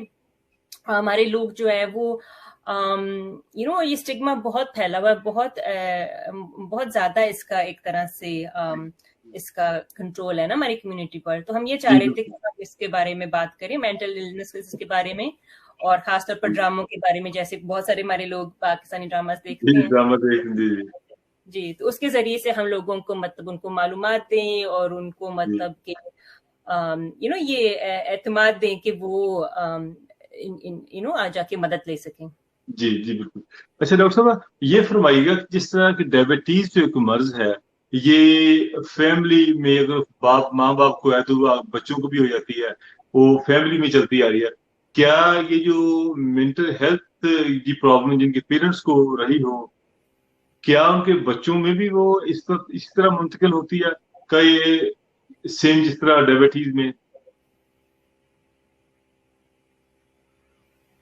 ہمارے لوگ جو ہے وہ یہ اسٹگما بہت پھیلا ہوا ہے, بہت زیادہ اس کا ایک طرح سے اس کا کنٹرول ہے نا ہماری کمیونٹی پر. تو ہم یہ چاہ رہے تھے کہ ہم اس کے بارے میں بات کریں, مینٹل النس کے بارے میں, اور خاص طور پر ڈراموں کے بارے میں. جیسے بہت سارے ہمارے لوگ پاکستانی ڈراماز دیکھتے ہیں, جی, تو اس کے ذریعے سے ہم لوگوں کو مطلب ان کو معلومات دیں, اور ان کو مطلب کہ یہ اعتماد دیں کہ وہ آ جا کے مدد لے سکیں. جی بالکل. اچھا ڈاکٹر صاحب, یہ فرمائیے گا جس طرح کہ ڈائبٹیز جو ایک مرض ہے, یہ فیملی میں اگر ماں باپ کو ہے تو بچوں کو بھی ہو جاتی ہے, وہ فیملی میں چلتی آ رہی ہے. کیا یہ جو مینٹل ہیلتھ کی پرابلم جن کے پیرنٹس کو رہی ہو, کیا ان کے بچوں میں بھی وہ اس طرح منتقل ہوتی ہے کہ یہ سیم جس طرح ڈائبٹیز میں؟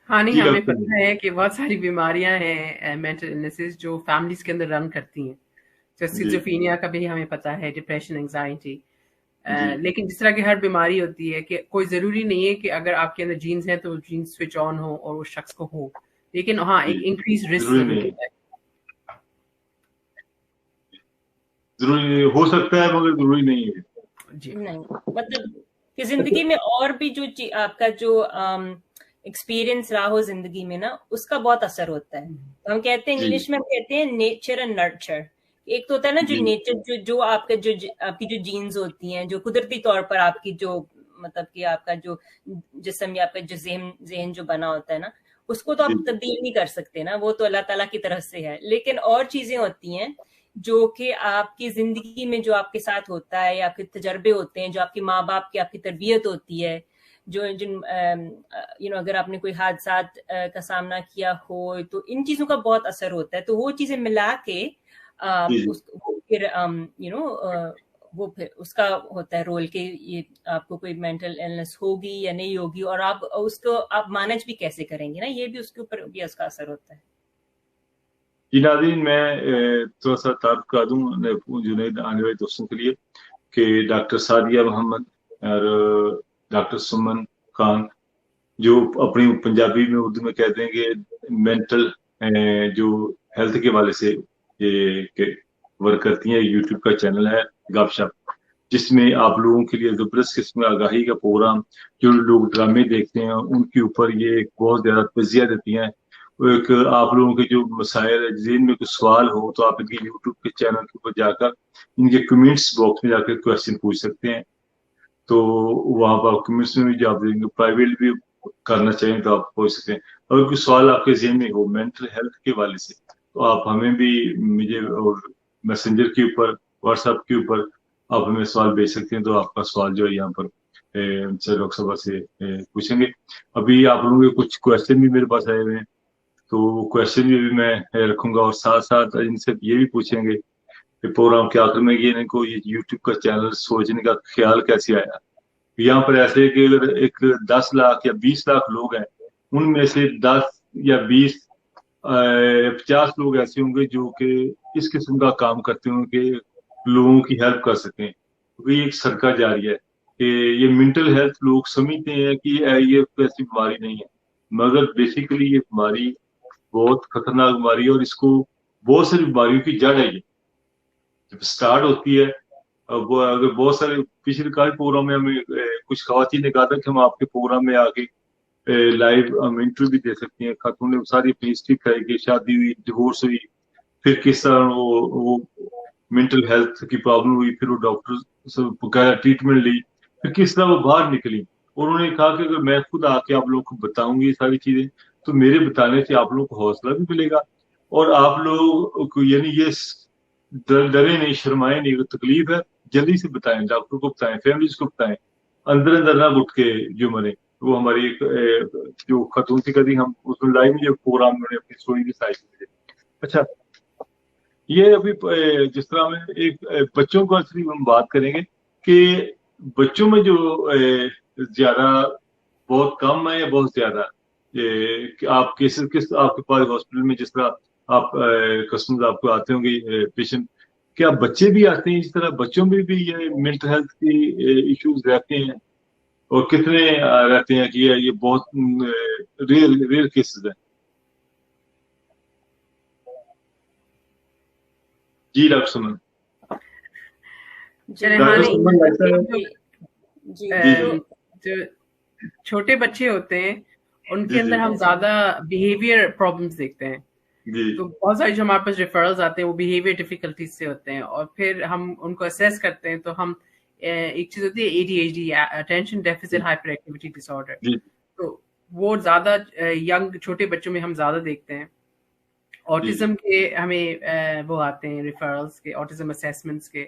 ہاں نہیں, ہمیں پتہ ہے کہ بہت ساری بیماریاں ہیں مینٹل النیسز جو فیملیز کے اندر رن کرتی ہیں. سکیزوفرینیا کا بھی ہمیں پتہ ہے, ڈپریشن, انگزائٹی. لیکن جس طرح کی ہر بیماری ہوتی ہے کہ کوئی ضروری نہیں ہے کہ اگر آپ کے اندر جینز ہیں تو جینز سوئچ آن ہو اور اس شخص کو ہو. لیکن ہاں ایک انکریز رسک ضرور ہوتا ہے. ضروری ہو سکتا ہے مگر ضروری نہیں ہے. جی نہیں, مطلب کہ زندگی میں اور بھی جو آپ کا جو ایکسپیرئنس رہا ہو زندگی میں نا, اس کا بہت اثر ہوتا ہے. ہم کہتے ہیں انگلش میں ہم کہتے ہیں نیچر اینڈ نرچر. ایک تو ہوتا ہے نا جو نیچر, جو آپ کا جو آپ کی جو جینز ہوتی ہیں, جو قدرتی طور پر آپ کی جو مطلب کہ آپ کا جو جسم یا آپ کا جو ذہن جو بنا ہوتا ہے نا, اس کو تو آپ تبدیل نہیں کر سکتے نا, وہ تو اللہ تعالیٰ کی طرف سے ہے. لیکن اور چیزیں ہوتی ہیں جو کہ آپ کی زندگی میں جو آپ کے ساتھ ہوتا ہے, یا آپ کے تجربے ہوتے ہیں, جو آپ کے ماں باپ کی آپ کی تربیت ہوتی ہے, जो जिन अगर आपने कोई हादसात का सामना किया हो तो इन चीज़ों का बहुत असर होता है। तो वो चीज़ें मिला के फिर वो फिर उसका होता है रोल कि ये आपको कोई मेंटल इलनेस होगी या नहीं होगी, और आप उसको आप मैनेज भी कैसे करेंगे ना, ये भी उसके ऊपर भी उसका असर होता है। जी नाज़रीन, मैं थोड़ा सा तारुफ कर दूं जुनैद आने वाले दोस्तों के लिए कि डॉक्टर सादिया मोहम्मद और डॉक्टर सुमन खान, जो अपनी पंजाबी में उर्दू में कहते हैं कि मेंटल जो हेल्थ के वाले से ये वर्क करती हैं। यूट्यूब का चैनल है गपशप, जिसमें आप लोगों के लिए जबरदस्त किस्म का आगाही का प्रोग्राम, जो लोग ड्रामे देखते हैं उनके ऊपर ये एक बहुत ज्यादा तजिया देती हैं। एक आप लोगों के जो मसाइल है, जिनमें कोई सवाल हो तो आप इनके यूट्यूब के चैनल के ऊपर जाकर इनके कमेंट्स बॉक्स में जाकर क्वेश्चन पूछ सकते हैं, तो वहां पर आप कमेंट्स में भी जवाब देंगे। प्राइवेट भी करना चाहिए तो आप पूछ सकते हैं। अगर कोई सवाल आपके ज़हन में हो मेंटल हेल्थ के वाले से, तो आप हमें भी, मुझे और मैसेंजर के ऊपर, व्हाट्सएप के ऊपर आप हमें सवाल भेज सकते हैं। तो आपका सवाल जो है यहाँ पर डॉक्टर साहब से पूछेंगे। अभी आप लोगों के कुछ क्वेश्चन भी मेरे पास आए हुए हैं, तो क्वेश्चन भी मैं रखूंगा, और साथ साथ इनसे ये भी पूछेंगे कि प्रोग्राम के आखिर में ये इनको ये यूट्यूब का चैनल सोचने का ख्याल कैसे आया। यहाँ पर ऐसे है कि अगर एक 10 लाख या 20 लाख लोग हैं, उनमें से 10 या 20 50 लोग ऐसे होंगे जो कि इस किस्म का काम करते होंगे कि लोगों की हेल्प कर सकें, क्योंकि ये एक सदका जारी है कि ये मेंटल हेल्थ लोग समझते हैं कि ये ऐसी बीमारी नहीं है, मगर बेसिकली ये बीमारी बहुत खतरनाक बीमारी है, और इसको बहुत सारी बीमारियों की जड़ है। ये जब स्टार्ट होती है, वो अगर बहुत सारे पिछले काफी प्रोग्राम में हमें कुछ खवातीन ने कहा था कि हम आपके प्रोग्राम में आके लाइव हम इंटरव्यू भी दे सकती हैं। खातून ने सारी अपनी हिस्ट्री बताई कि शादी हुई, डिवोर्स हुई, फिर किस तरह वो मेंटल हेल्थ की प्रॉब्लम हुई, फिर वो डॉक्टर वगैरह ट्रीटमेंट ली, फिर किस तरह वो बाहर निकली। और उन्होंने कहा कि अगर मैं खुद आके आप लोगों को बताऊंगी ये सारी चीजें, तो मेरे बताने से आप लोगों को हौसला भी मिलेगा, और आप लोग को यानी ये डरे नहीं, शर्माए नहीं। अगर तकलीफ है जल्दी से बताएं, डॉक्टर को बताएं, फैमिलीज को बताएं, अंदर अंदर ना घुट के जो मरे। वो हमारी एक जो खतून थी, कभी हम उसमें लाइव में जो प्रोग्राम में अपनी स्टोरी भी साई थी। अच्छा, ये अभी जिस तरह में एक बच्चों को असली हम बात करेंगे कि बच्चों में जो ज्यादा बहुत कम है या बहुत ज्यादा, आप केसेस किस आपके पास हॉस्पिटल में, जिस तरह आप कस्टमर्स आपको आते होंगे पेशेंट, क्या बच्चे भी आते हैं इस तरह? बच्चों में भी ये मेंटल हेल्थ की इश्यूज रहते हैं, और कितने रहते हैं कि ये बहुत रेयर केसेस है? जी डॉक्टर सुमन। जो छोटे बच्चे होते हैं उनके अंदर हम ज्यादा बिहेवियर प्रॉब्लम्स देखते हैं। तो बहुत सारी जो हमारे पास रेफरल्स आते हैं वो बिहेवियर डिफिकल्टीज से होते हैं, और फिर हम उनको असेस करते हैं। तो हम एक चीज होती है ADHD, attention deficit hyper activity disorder, तो वो ज्यादा यंग छोटे बच्चों में हम ज्यादा देखते हैं। ऑटिज्म के हमें वो आते हैं रेफरल्स के, ऑटिज्म असेसमेंट्स के।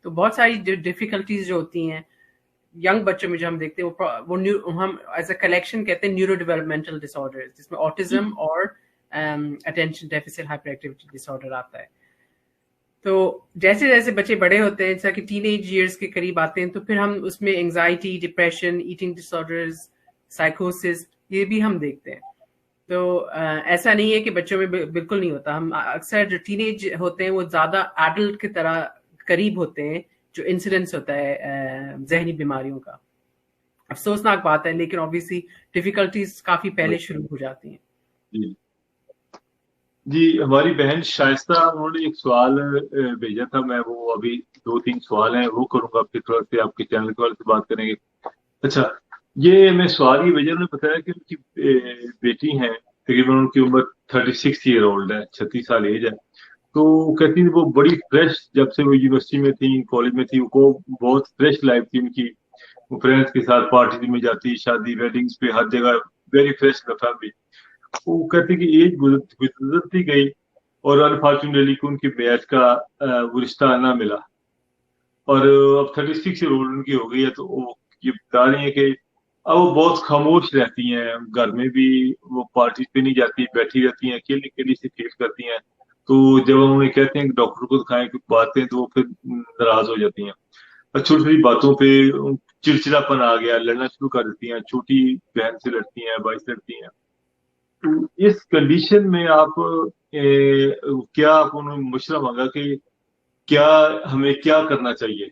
तो बहुत सारी डिफिकल्टीज जो होती हैं यंग बच्चों में जो हम देखते हैं वो हम एज अ कलेक्शन कहते हैं न्यूरो डेवलपमेंटल डिसऑर्डर, जिसमें ऑटिज्म और attention deficit hyper activity disorder आता है। तो जैसे जैसे बच्चे बड़े होते हैं, जैसा कि टीनेज ईयर्स के करीब आते हैं, तो फिर हम उसमें एंजाइटी, डिप्रेशन, ईटिंग डिसऑर्डर्स, साइकोसिस, ये भी हम देखते हैं। तो ऐसा नहीं है कि बच्चों में बिल्कुल नहीं होता। हम अक्सर जो टीनेज होते हैं वो ज्यादा एडल्ट की तरह करीब होते हैं जो इंसिडेंस होता है जहनी बीमारियों का। अफसोसनाक बात है, लेकिन ऑब्वियसली डिफिकल्टीज काफी पहले शुरू हो जाती हैं। जी, हमारी बहन शाइस्ता, उन्होंने एक सवाल भेजा था, मैं वो अभी 2-3 सवाल हैं वो करूंगा, फिर थोड़ा से आपके चैनल के बारे से बात करेंगे। अच्छा, ये मैं सवाल ये भेजा, उन्होंने बताया कि उनकी बेटी है, तकरीबन उनकी उम्र 36 ईयर ओल्ड है, 36 साल एज है। तो कहती है वो बड़ी फ्रेश, जब से वो यूनिवर्सिटी में थी, कॉलेज में थी, वो बहुत फ्रेश लाइफ थी उनकी। वो फ्रेंड्स के साथ पार्टी में जाती, शादी वेडिंग्स पे हर जगह वेरी फ्रेश फैमिली। वो कहती कि एज गुजरती गई, और अनफॉर्चुनेटली उनकी मैच का वो रिश्ता ना मिला, और अब 36 ईयर ओल्ड उनकी हो गई है। तो वो ये बता रही है कि अब वो बहुत खामोश रहती हैं, घर में भी वो पार्टी पे नहीं जाती, बैठी रहती हैं, अकेली अकेली से फील करती हैं। तो जब हम उन्हें कहते हैं कि डॉक्टर को दिखाएं कुछ बातें, तो वो फिर नाराज हो जाती हैं, और छोटी छोटी बातों पे चिड़चिड़ापन आ गया, लड़ना शुरू कर देती हैं, छोटी बहन से लड़ती हैं, भाई से लड़ती हैं। तो इस कंडीशन में आप क्या आप उन्हें मशवरा मांगा कि क्या हमें क्या करना चाहिए,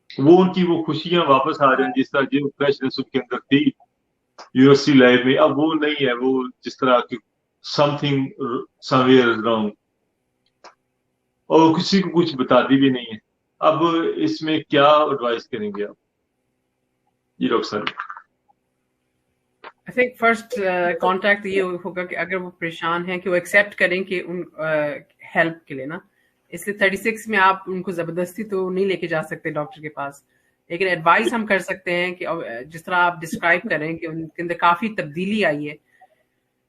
वो उनकी वो खुशियां वापस आ जाए, जिस तरह जो फ्रेशनेस उनके अंदर थी यूनिवर्सिटी लाइफ में, अब वो नहीं है, वो जिस तरह की समथिंग समवेयर रॉन्ग, और किसी को कुछ बताती भी नहीं है। अब इसमें क्या एडवाइस करेंगे आप ये डॉक्टर साहब? आई थिंक फर्स्ट कांटेक्ट ये होगा कि अगर वो परेशान हैं कि वो एक्सेप्ट करें कि उन हेल्प के लिए ना, इसलिए 36 में आप उनको जबरदस्ती तो नहीं लेके जा सकते डॉक्टर के पास, लेकिन एडवाइस हम कर सकते हैं कि जिस तरह आप डिस्क्राइब करें कि उनके अंदर काफी तब्दीली आई है,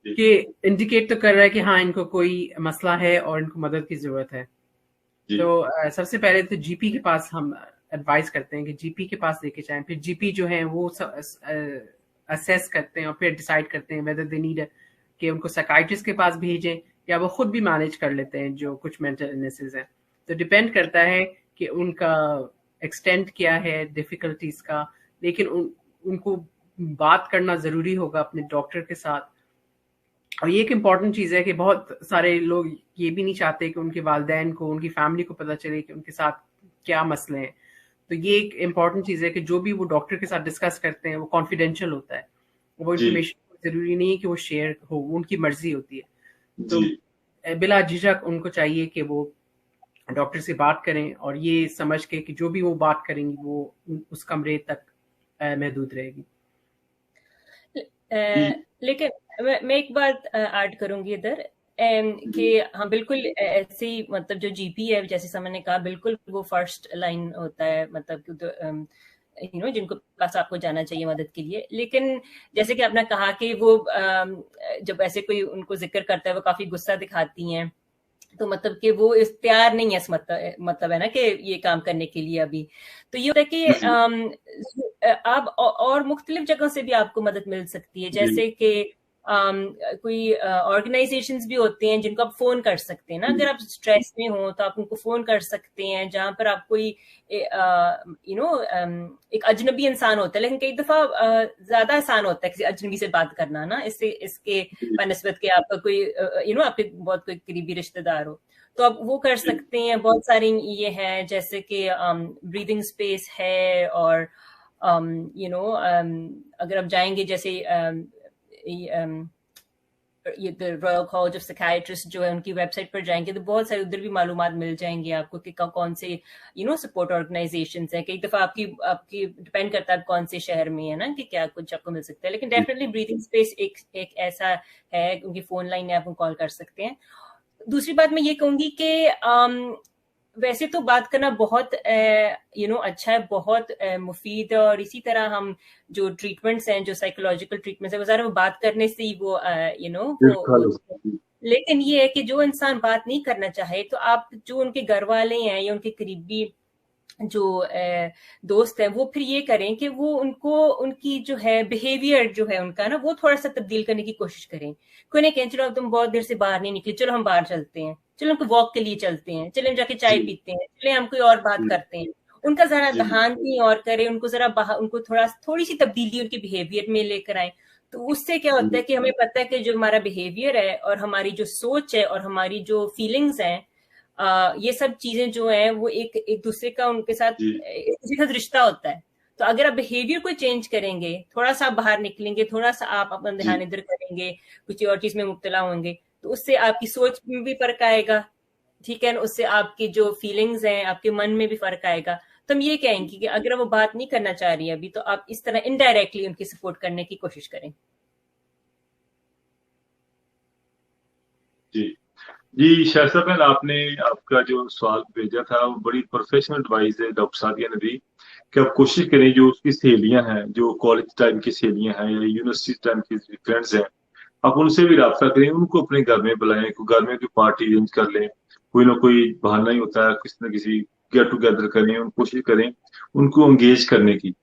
कि इंडिकेट तो कर रहा है कि हाँ इनको कोई मसला है और इनको मदद की जरूरत है। तो सबसे पहले तो जीपी के पास हम एडवाइस करते हैं कि जीपी के पास लेके जाएं, फिर जीपी जो है वो असेस करते हैं और फिर डिसाइड करते हैं वेदर दे नीड कि उनको साइकाइट्रिस्ट के पास भेजें या वो खुद भी मैनेज कर लेते हैं जो कुछ मेंटल इलनेसेस हैं। तो डिपेंड करता है कि उनका एक्सटेंट क्या है डिफिकल्टीज का, लेकिन उनको बात करना जरूरी होगा अपने डॉक्टर के साथ। और ये एक इम्पॉर्टेंट चीज़ है कि बहुत सारे लोग ये भी नहीं चाहते कि उनके वालिदैन को, उनकी फैमिली को पता चले कि उनके साथ क्या मसले हैं। तो ये एक इम्पॉर्टेंट चीज़ है कि जो भी वो डॉक्टर के साथ डिस्कस करते हैं वो कॉन्फिडेंशियल होता है, वो इन्फॉर्मेशन जरूरी नहीं है कि वो शेयर हो, उनकी मर्जी होती है। तो बिला झिझक उनको चाहिए कि वो डॉक्टर से बात करें और ये समझ के कि जो भी वो बात करेंगी वो उस कमरे तक महदूद रहेगी। लेकिन मैं एक बात ऐड करूंगी इधर कि हाँ बिल्कुल ऐसी, मतलब जो जीपी है जैसे समय ने कहा, बिल्कुल वो फर्स्ट लाइन होता है, मतलब जिनको पास आपको जाना चाहिए मदद के लिए। लेकिन जैसे कि आपने कहा कि वो जब ऐसे कोई उनको जिक्र करता है वो काफी गुस्सा दिखाती हैं, तो मतलब कि वो इस तैयार नहीं है, इस मतलब है ना कि ये काम करने के लिए अभी। तो ये होता है कि आप और मुख्तलिफ जगह से भी आपको मदद मिल सकती है, जैसे कि कोई ऑर्गेनाइजेशंस भी होते हैं जिनको आप फोन कर सकते हैं ना, अगर आप स्ट्रेस में हो तो आप उनको फोन कर सकते हैं, जहां पर आप कोई एक अजनबी इंसान होता है, लेकिन कई दफा ज्यादा आसान होता है किसी अजनबी से बात करना ना, इसके बनस्बत के आपका कोई आपके बहुत कोई करीबी रिश्तेदार हो, तो आप वो कर सकते हैं। बहुत सारी ये है जैसे कि ब्रीदिंग स्पेस है, और अगर आप जाएंगे जैसे ये रॉयल कॉलेज ऑफ साइकियाट्रिस्ट जो है उनकी वेबसाइट पर जाएंगे तो बहुत सारे उधर भी मालूमात मिल जाएंगे आपको कि कौन से सपोर्ट ऑर्गेनाइजेशंस हैं। कई दफा आपकी डिपेंड करता है कौन से शहर में है ना कि क्या कुछ आपको मिल सकता है, लेकिन डेफिनेटली ब्रीथिंग स्पेस एक ऐसा है, उनकी फोन लाइन है, आप कॉल कर सकते हैं। दूसरी बात मैं ये कहूंगी कि वैसे तो बात करना बहुत अच्छा है, बहुत मुफीद है, और इसी तरह हम जो ट्रीटमेंट्स हैं, जो साइकोलॉजिकल ट्रीटमेंट्स है, वो सारा वो बात करने से ही वो लेकिन ये है कि जो इंसान बात नहीं करना चाहे तो आप जो उनके घर वाले हैं या उनके करीबी जो दोस्त है वो फिर ये करें कि वो उनकी जो है बिहेवियर जो है उनका ना वो थोड़ा सा तब्दील करने की कोशिश करें। कोई नहीं कहें चलो तुम बहुत देर से बाहर नहीं निकले, चलो हम बाहर चलते हैं, चलो हमको वॉक के लिए चलते हैं, चले हम जाके चाय पीते हैं, चले हम कोई और बात करते हैं। उनका जरा ध्यान कहीं और करें, उनको जरा उनको थोड़ी सी तब्दीली उनके बिहेवियर में लेकर आए। तो उससे क्या होता है कि हमें पता है कि जो हमारा बिहेवियर है और हमारी जो सोच है और हमारी जो फीलिंग्स हैं, ये सब चीजें जो हैं वो एक दूसरे का उनके साथ रिश्ता होता है। तो अगर आप बिहेवियर को चेंज करेंगे, थोड़ा सा बाहर निकलेंगे, थोड़ा सा आप अपना ध्यान इधर करेंगे, कुछ और चीज में मुब्तला होंगे, तो उससे आपकी सोच में भी फर्क आएगा, ठीक है, उससे आपकी जो फीलिंग्स हैं आपके मन में भी फर्क आएगा। तो हम ये कहेंगे कि अगर वो बात नहीं करना चाह रही है अभी, तो आप इस तरह इनडायरेक्टली उनकी सपोर्ट करने की कोशिश करें। जी शायद बहन, आपने आपका जो सवाल भेजा था वो बड़ी प्रोफेशनल एडवाइस है डॉक्टर सादिया ने दी कि आप कोशिश करें जो उसकी सहेलियां हैं, जो कॉलेज टाइम की सहेलियां हैं या यूनिवर्सिटी टाइम की फ्रेंड्स हैं, आप उनसे भी रब्ता करें, उनको अपने घर में बुलाएं, घर में कोई पार्टी अरेंज कर लें, कोई ना कोई बहाना ही होता है, किसी न किसी गेट टुगेदर करें, कोशिश करें उनको एंगेज करने की।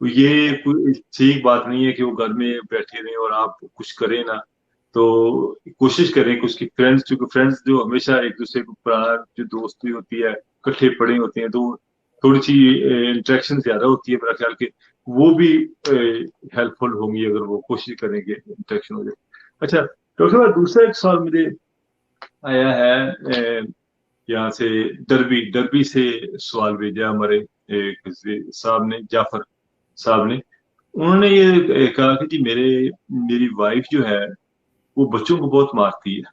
ये कोई ठीक बात नहीं है कि वो घर में बैठे रहें और आप कुछ करें ना। तो कोशिश करें कि उसकी फ्रेंड्स, क्योंकि फ्रेंड्स जो हमेशा एक दूसरे को पुराना जो दोस्ती होती है, इकट्ठे पड़े होते हैं, तो थोड़ी सी इंटरेक्शन ज्यादा होती है, मेरा ख्याल के वो भी हेल्पफुल होंगी अगर वो कोशिश करेंगे इंटरेक्शन हो जाए। अच्छा डॉक्टर साहब, दूसरा एक सवाल मुझे आया है यहाँ से, डरबी से सवाल भेजा हमारे एक साहब ने, जाफर साहब ने। उन्होंने ये कहा कि जी मेरी वाइफ जो है वो बच्चों को बहुत मारती है,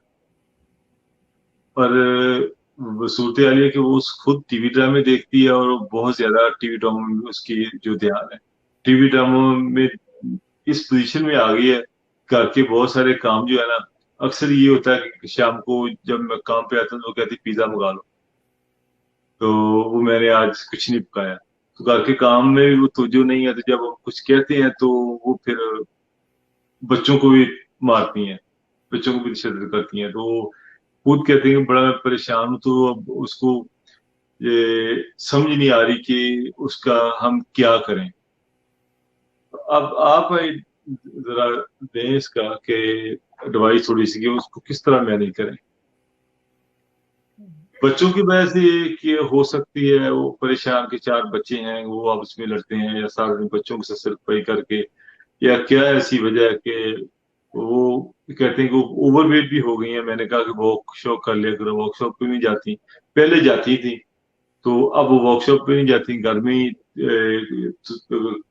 पर सूरत हाल है कि वो खुद टीवी ड्रामे देखती है और बहुत ज्यादा टीवी ड्रामों में उसकी जो ध्यान है, टीवी ड्रामों में इस पोजीशन में आ गई है। घर के बहुत सारे काम जो है ना, अक्सर ये होता है कि शाम को जब मैं काम पे आता हूँ तो वो कहती पिज्जा मंगा लो, तो वो मैंने आज कुछ नहीं पकाया। तो घर के काम में भी वो तवज्जो नहीं है, तो जब हम कुछ कहते हैं तो वो फिर बच्चों को भी मारती हैं, बच्चों को भी तशद्दुद करती हैं। तो वो खुद कहते हैं कि बड़ा मैं परेशान हूँ, तो अब उसको ये समझ नहीं आ रही कि उसका हम क्या करें। अब आप जरा दें इसका कि एडवाइस थोड़ी सी कि उसको किस तरह मैनेज करें। बच्चों की वजह से कि हो सकती है वो परेशान के 4 बच्चे हैं, वो आपस में लड़ते हैं, या सारा दिन बच्चों के साथ सिरपाई करके, या क्या ऐसी वजह है कि वो कहते हैं कि ओवरवेट भी हो गई है। मैंने कहा कि वर्कशॉप कर लिया करो, वर्कशॉप पे नहीं जाती, पहले जाती थी, तो अब वो वर्कशॉप पे नहीं जाती, घर में ही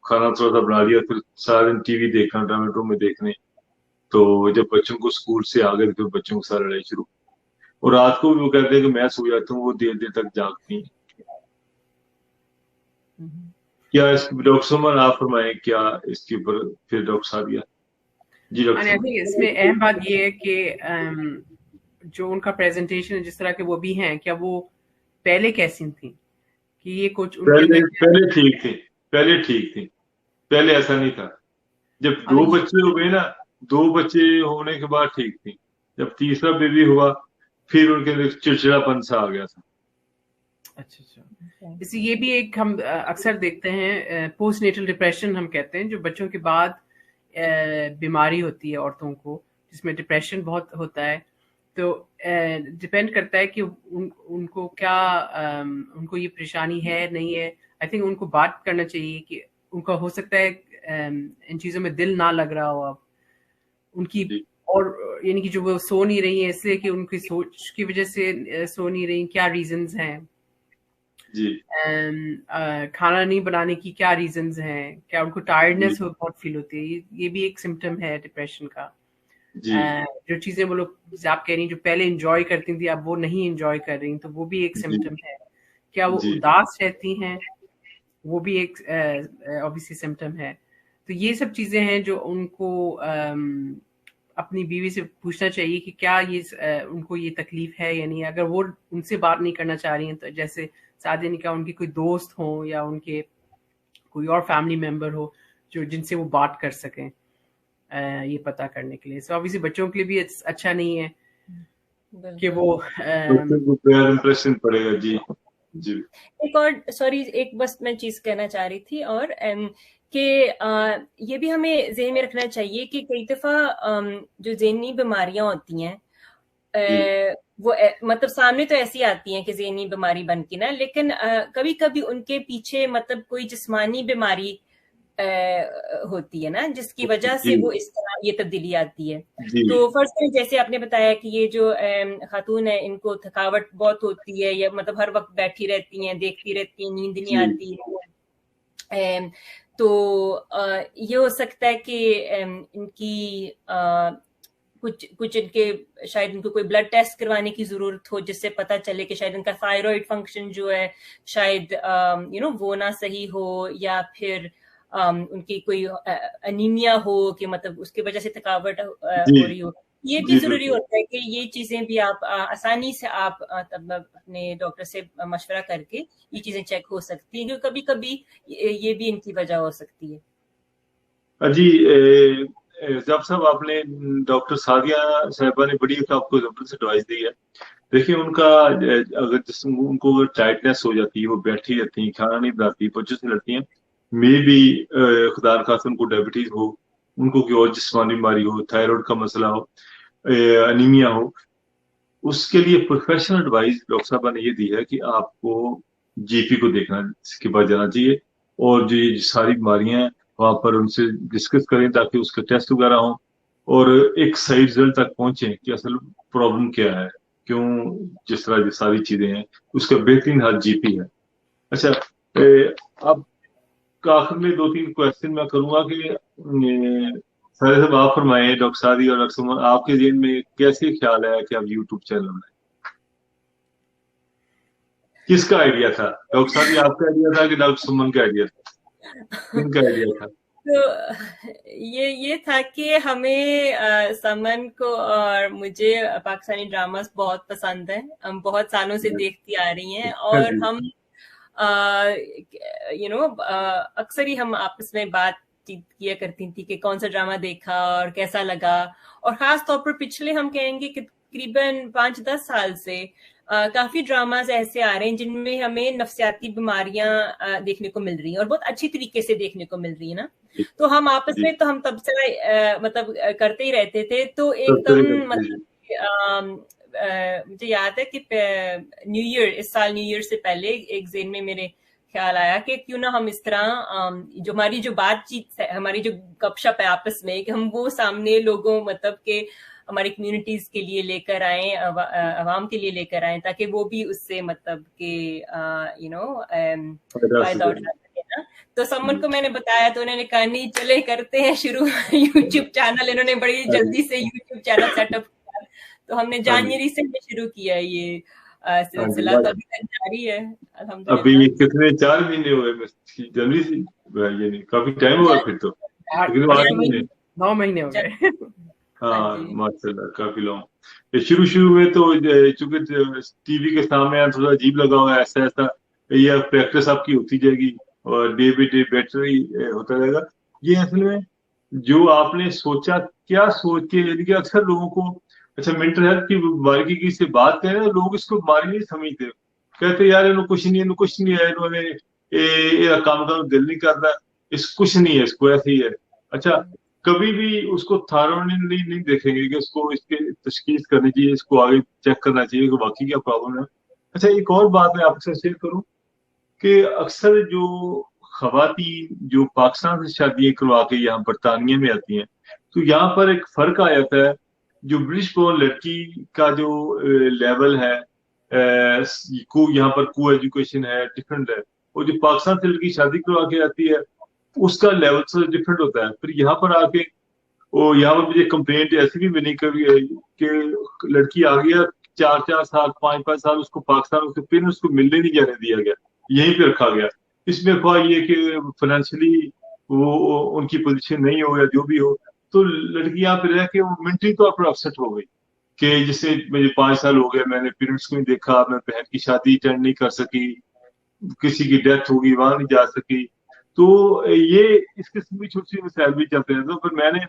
खाना थोड़ा सा बना लिया, फिर सारा दिन टीवी देखना, ड्रामेटो में देखने। तो जब बच्चों को स्कूल से आ गए तो बच्चों के साथ लड़ाई शुरू, और रात को भी वो कहते हैं कि मैं सो जाता हूँ, वो देर देर तक जागती हैं। क्या डॉक्टर सुमन आप फरमाएं क्या इसके ऊपर फिर doctor Sadia ji. Doctor I think इसमें अहम बात ये है कि जो उनका प्रेजेंटेशन जिस तरह के वो भी हैं, क्या वो पहले कैसी थी कि ये कुछ पहले ठीक थी, पहले ऐसा नहीं था। जब 2 बच्चे हो गए ना, 2 बच्चे होने के बाद ठीक थी, जब तीसरा बेबी हुआ फिर उनके अंदर चिड़चिड़ापन सा आ गया था। अच्छा, इसी ये भी एक हम अक्सर देखते हैं, पोस्ट नेटल डिप्रेशन हम कहते हैं, जो बच्चों के बाद बीमारी होती है औरतों को, जिसमें डिप्रेशन बहुत होता है। तो डिपेंड करता है कि उनको क्या उनको ये परेशानी है नहीं है। आई थिंक उनको बात करना चाहिए कि उनका हो सकता है इन चीज़ों में दिल ना लग रहा हो अब उनकी, और यानी कि जो वो सो नहीं रही है इसलिए कि उनकी सोच की वजह से सो नहीं रही, क्या रीजंस हैं जी, खाना नहीं बनाने की क्या रीजंस हैं, क्या उनको टायर्डनेस बहुत फील होती है, ये भी एक सिम्टम है डिप्रेशन का। जो चीजें वो लोग जैसे आप कह रही जो पहले एंजॉय करती थी अब वो नहीं एंजॉय कर रही, तो वो भी एक सिम्टम है। क्या वो उदास रहती हैं, वो भी एक ऑब्वियसली सिम्टम है। तो ये सब चीजें हैं जो उनको अपनी बीवी से पूछना चाहिए कि क्या ये उनको ये तकलीफ है या नहीं। अगर वो उनसे बात नहीं करना चाह रही हैं, तो जैसे सादे ने कहा, उनके कोई दोस्त हो या उनके कोई और फैमिली मेंबर हो जो जिनसे वो बात कर सकें ये पता करने के लिए। सो ऑब्वियसली बच्चों के लिए भी अच्छा नहीं है कि वो इम्प्रेशन पड़ेगा। जी जी। एक और सॉरी, एक बस मैं चीज कहना चाह रही थी, और कि ये भी हमें ज़हन में रखना चाहिए कि कई दफा जो ज़हनी बीमारियां होती हैं वो मतलब सामने तो ऐसी आती हैं कि ज़हनी बीमारी बन के ना, लेकिन कभी कभी उनके पीछे मतलब कोई जिस्मानी बीमारी होती है ना, जिसकी वजह से वो इस तरह ये तब्दीली आती है। तो फर्स्ट टाइम जैसे आपने बताया कि ये जो खातून है इनको थकावट बहुत होती है, या मतलब हर वक्त बैठी रहती हैं, देखती रहती हैं, नींद नहीं आती है। तो ये हो सकता है कि इनकी कुछ इनके शायद इनको कोई ब्लड टेस्ट करवाने की जरूरत हो, जिससे पता चले कि शायद इनका थायराइड फंक्शन जो है शायद वो ना सही हो, या फिर उनकी कोई अनीमिया हो कि मतलब उसकी वजह से थकावट हो रही हो। ये भी जरूरी होता है कि ये चीजें भी आप आसानी से आप तब अपने डॉक्टर से मशवरा करके ये चीजें चेक हो सकती हैं, क्योंकि कभी कभी ये भी इनकी वजह हो सकती है। जी जब साहब आपने डॉक्टर सादिया साहिबा ने बड़ी आपको जबरदस्त एडवाइस दी है। देखिए उनका अगर उनको टाइटनेस हो जाती है, वो बैठी रहती है, खाना नहीं बनाती, बच्चों से लड़ती हैं, मे भी खुदा न खास्ता उनको डायबिटीज हो, उनको कोई और जिस्मानी बीमारी हो, थायराइड का मसला हो, अनीमिया हो, उसके लिए प्रोफेशनल एडवाइस डॉक्टर साहबा ने ये दी है कि आपको जीपी को देखना के पास जाना चाहिए, और जो ये सारी बीमारियां हैं वहां पर उनसे डिस्कस करें ताकि उसके टेस्ट वगैरह हो और एक सही रिजल्ट तक पहुंचे कि असल प्रॉब्लम क्या है, क्यों जिस तरह ये सारी चीजें हैं, उसका बेहतरीन हल जीपी है। अच्छा, अब आखिर में 2-3 क्वेश्चन मैं करूंगा कि सारे सब आप फरमाएं, डॉक्टर सादी और डॉक्टर सुमन, आपके जेहन में कैसे ख्याल आया कि आप यूट्यूब चैनल बनाएं? किसका आइडिया था? डॉक्टर सादी आपका आइडिया था कि डॉक्टर सुमन का आइडिया था? किनका आइडिया था? तो ये था कि हमें समन को और मुझे पाकिस्तानी ड्रामास बहुत पसंद है, हम बहुत सालों से देखती आ रही हैं, और हम अक्सर ही हम आपस में बात किया करती थी कि कौन सा ड्रामा देखा और कैसा लगा, और खास तौर पर पिछले हम कहेंगे कि तकरीबन 5-10 साल से काफी ड्रामाज ऐसे आ रहे हैं जिनमें हमें नफ्सियाती बीमारियां देखने को मिल रही हैं और बहुत अच्छी तरीके से देखने को मिल रही है ना। तो हम आपस में तो हम तब से मतलब करते ही रहते थे। तो एकदम मतलब मुझे याद है कि न्यू ईयर, इस साल न्यू ईयर से पहले एक ज़हन में मेरे ख्याल आया कि क्यों ना हम इस तरह जो हमारी जो बातचीत है, हमारी जो गपशप है आपस में, कि हम वो सामने लोगों मतलब के हमारी कम्युनिटीज के लिए लेकर आए, अवाम के लिए लेकर आए, ताकि वो भी उससे मतलब के फायदा उठा सके ना। तो समन को मैंने बताया तो उन्होंने कहा नहीं चले करते हैं शुरू यूट्यूब चैनल। इन्होंने बड़ी जल्दी से यूट्यूब चैनल सेटअप किया, तो हमने जनवरी से शुरू किया ये सिलसिला, तो अभी तक जारी है अल्हम्दुलिल्लाह। अभी कितने 4 महीने हुए जनवरी से, ये काफी टाइम हुआ फिर तो, 9 महीने हो गए। हाँ माशाल्लाह, काफी लॉन्ग। शुरू में तो चूंकि टीवी के सामने थोड़ा अजीब लगा हुआ है, ऐसा ये प्रैक्टिस आपकी होती जाएगी और डे बाई डे बेटर ही होता रहेगा। ये असल में जो आपने सोचा, क्या सोच के, यानी कि अक्सर लोगों को अच्छा मेंटल हेल्थ की बीमारी की किसी से बात करें, लोग इसको बीमारी नहीं समझते, कहते यार इन्होंने कुछ नहीं है, इन्होंने काम का दिल नहीं करता, इस कुछ नहीं है, इसको ऐसे ही है। अच्छा, कभी भी उसको थारोली नहीं देखेंगे कि उसको इसके तशखीस करनी चाहिए, इसको आगे चेक करना चाहिए कि वाकई क्या प्रॉब्लम है। अच्छा, एक और बात मैं आपसे शेयर करूं कि अक्सर जो खवातीन जो पाकिस्तान से शादियां करवा के यहाँ बरतानिया में आती हैं, तो यहाँ पर एक फर्क आ जाता है, जो ब्रिटिश बोर्न लड़की का जो लेवल है, यहाँ पर को एजुकेशन है, डिफरेंट है, और जो पाकिस्तान से लड़की शादी करवा के आती है उसका लेवल से डिफरेंट होता है। फिर यहाँ पर आके और यहाँ पर मुझे कंप्लेंट ऐसी भी मिली कि लड़की आ गया 4-4 साल 5-5 साल उसको पाकिस्तान उसके पेरेंट्स को मिलने नहीं जाने दिया गया, यहीं पे रखा गया। इसमें ख्वाह ये कि फाइनेंशियली वो उनकी पोजीशन नहीं हो या जो भी हो, तो लड़की यहाँ पे रह के वो मेंटली तौर पर अपसेट हो गई कि जैसे मुझे 5 साल हो गए, मैंने पेरेंट्स को नहीं देखा, मैं बहन की शादी अटेंड नहीं कर सकी, किसी की डेथ होगी वहां नहीं जा सकी। तो ये इस किस्म की छोटी सी मसाइल भी चलते हैं। तो फिर मैंने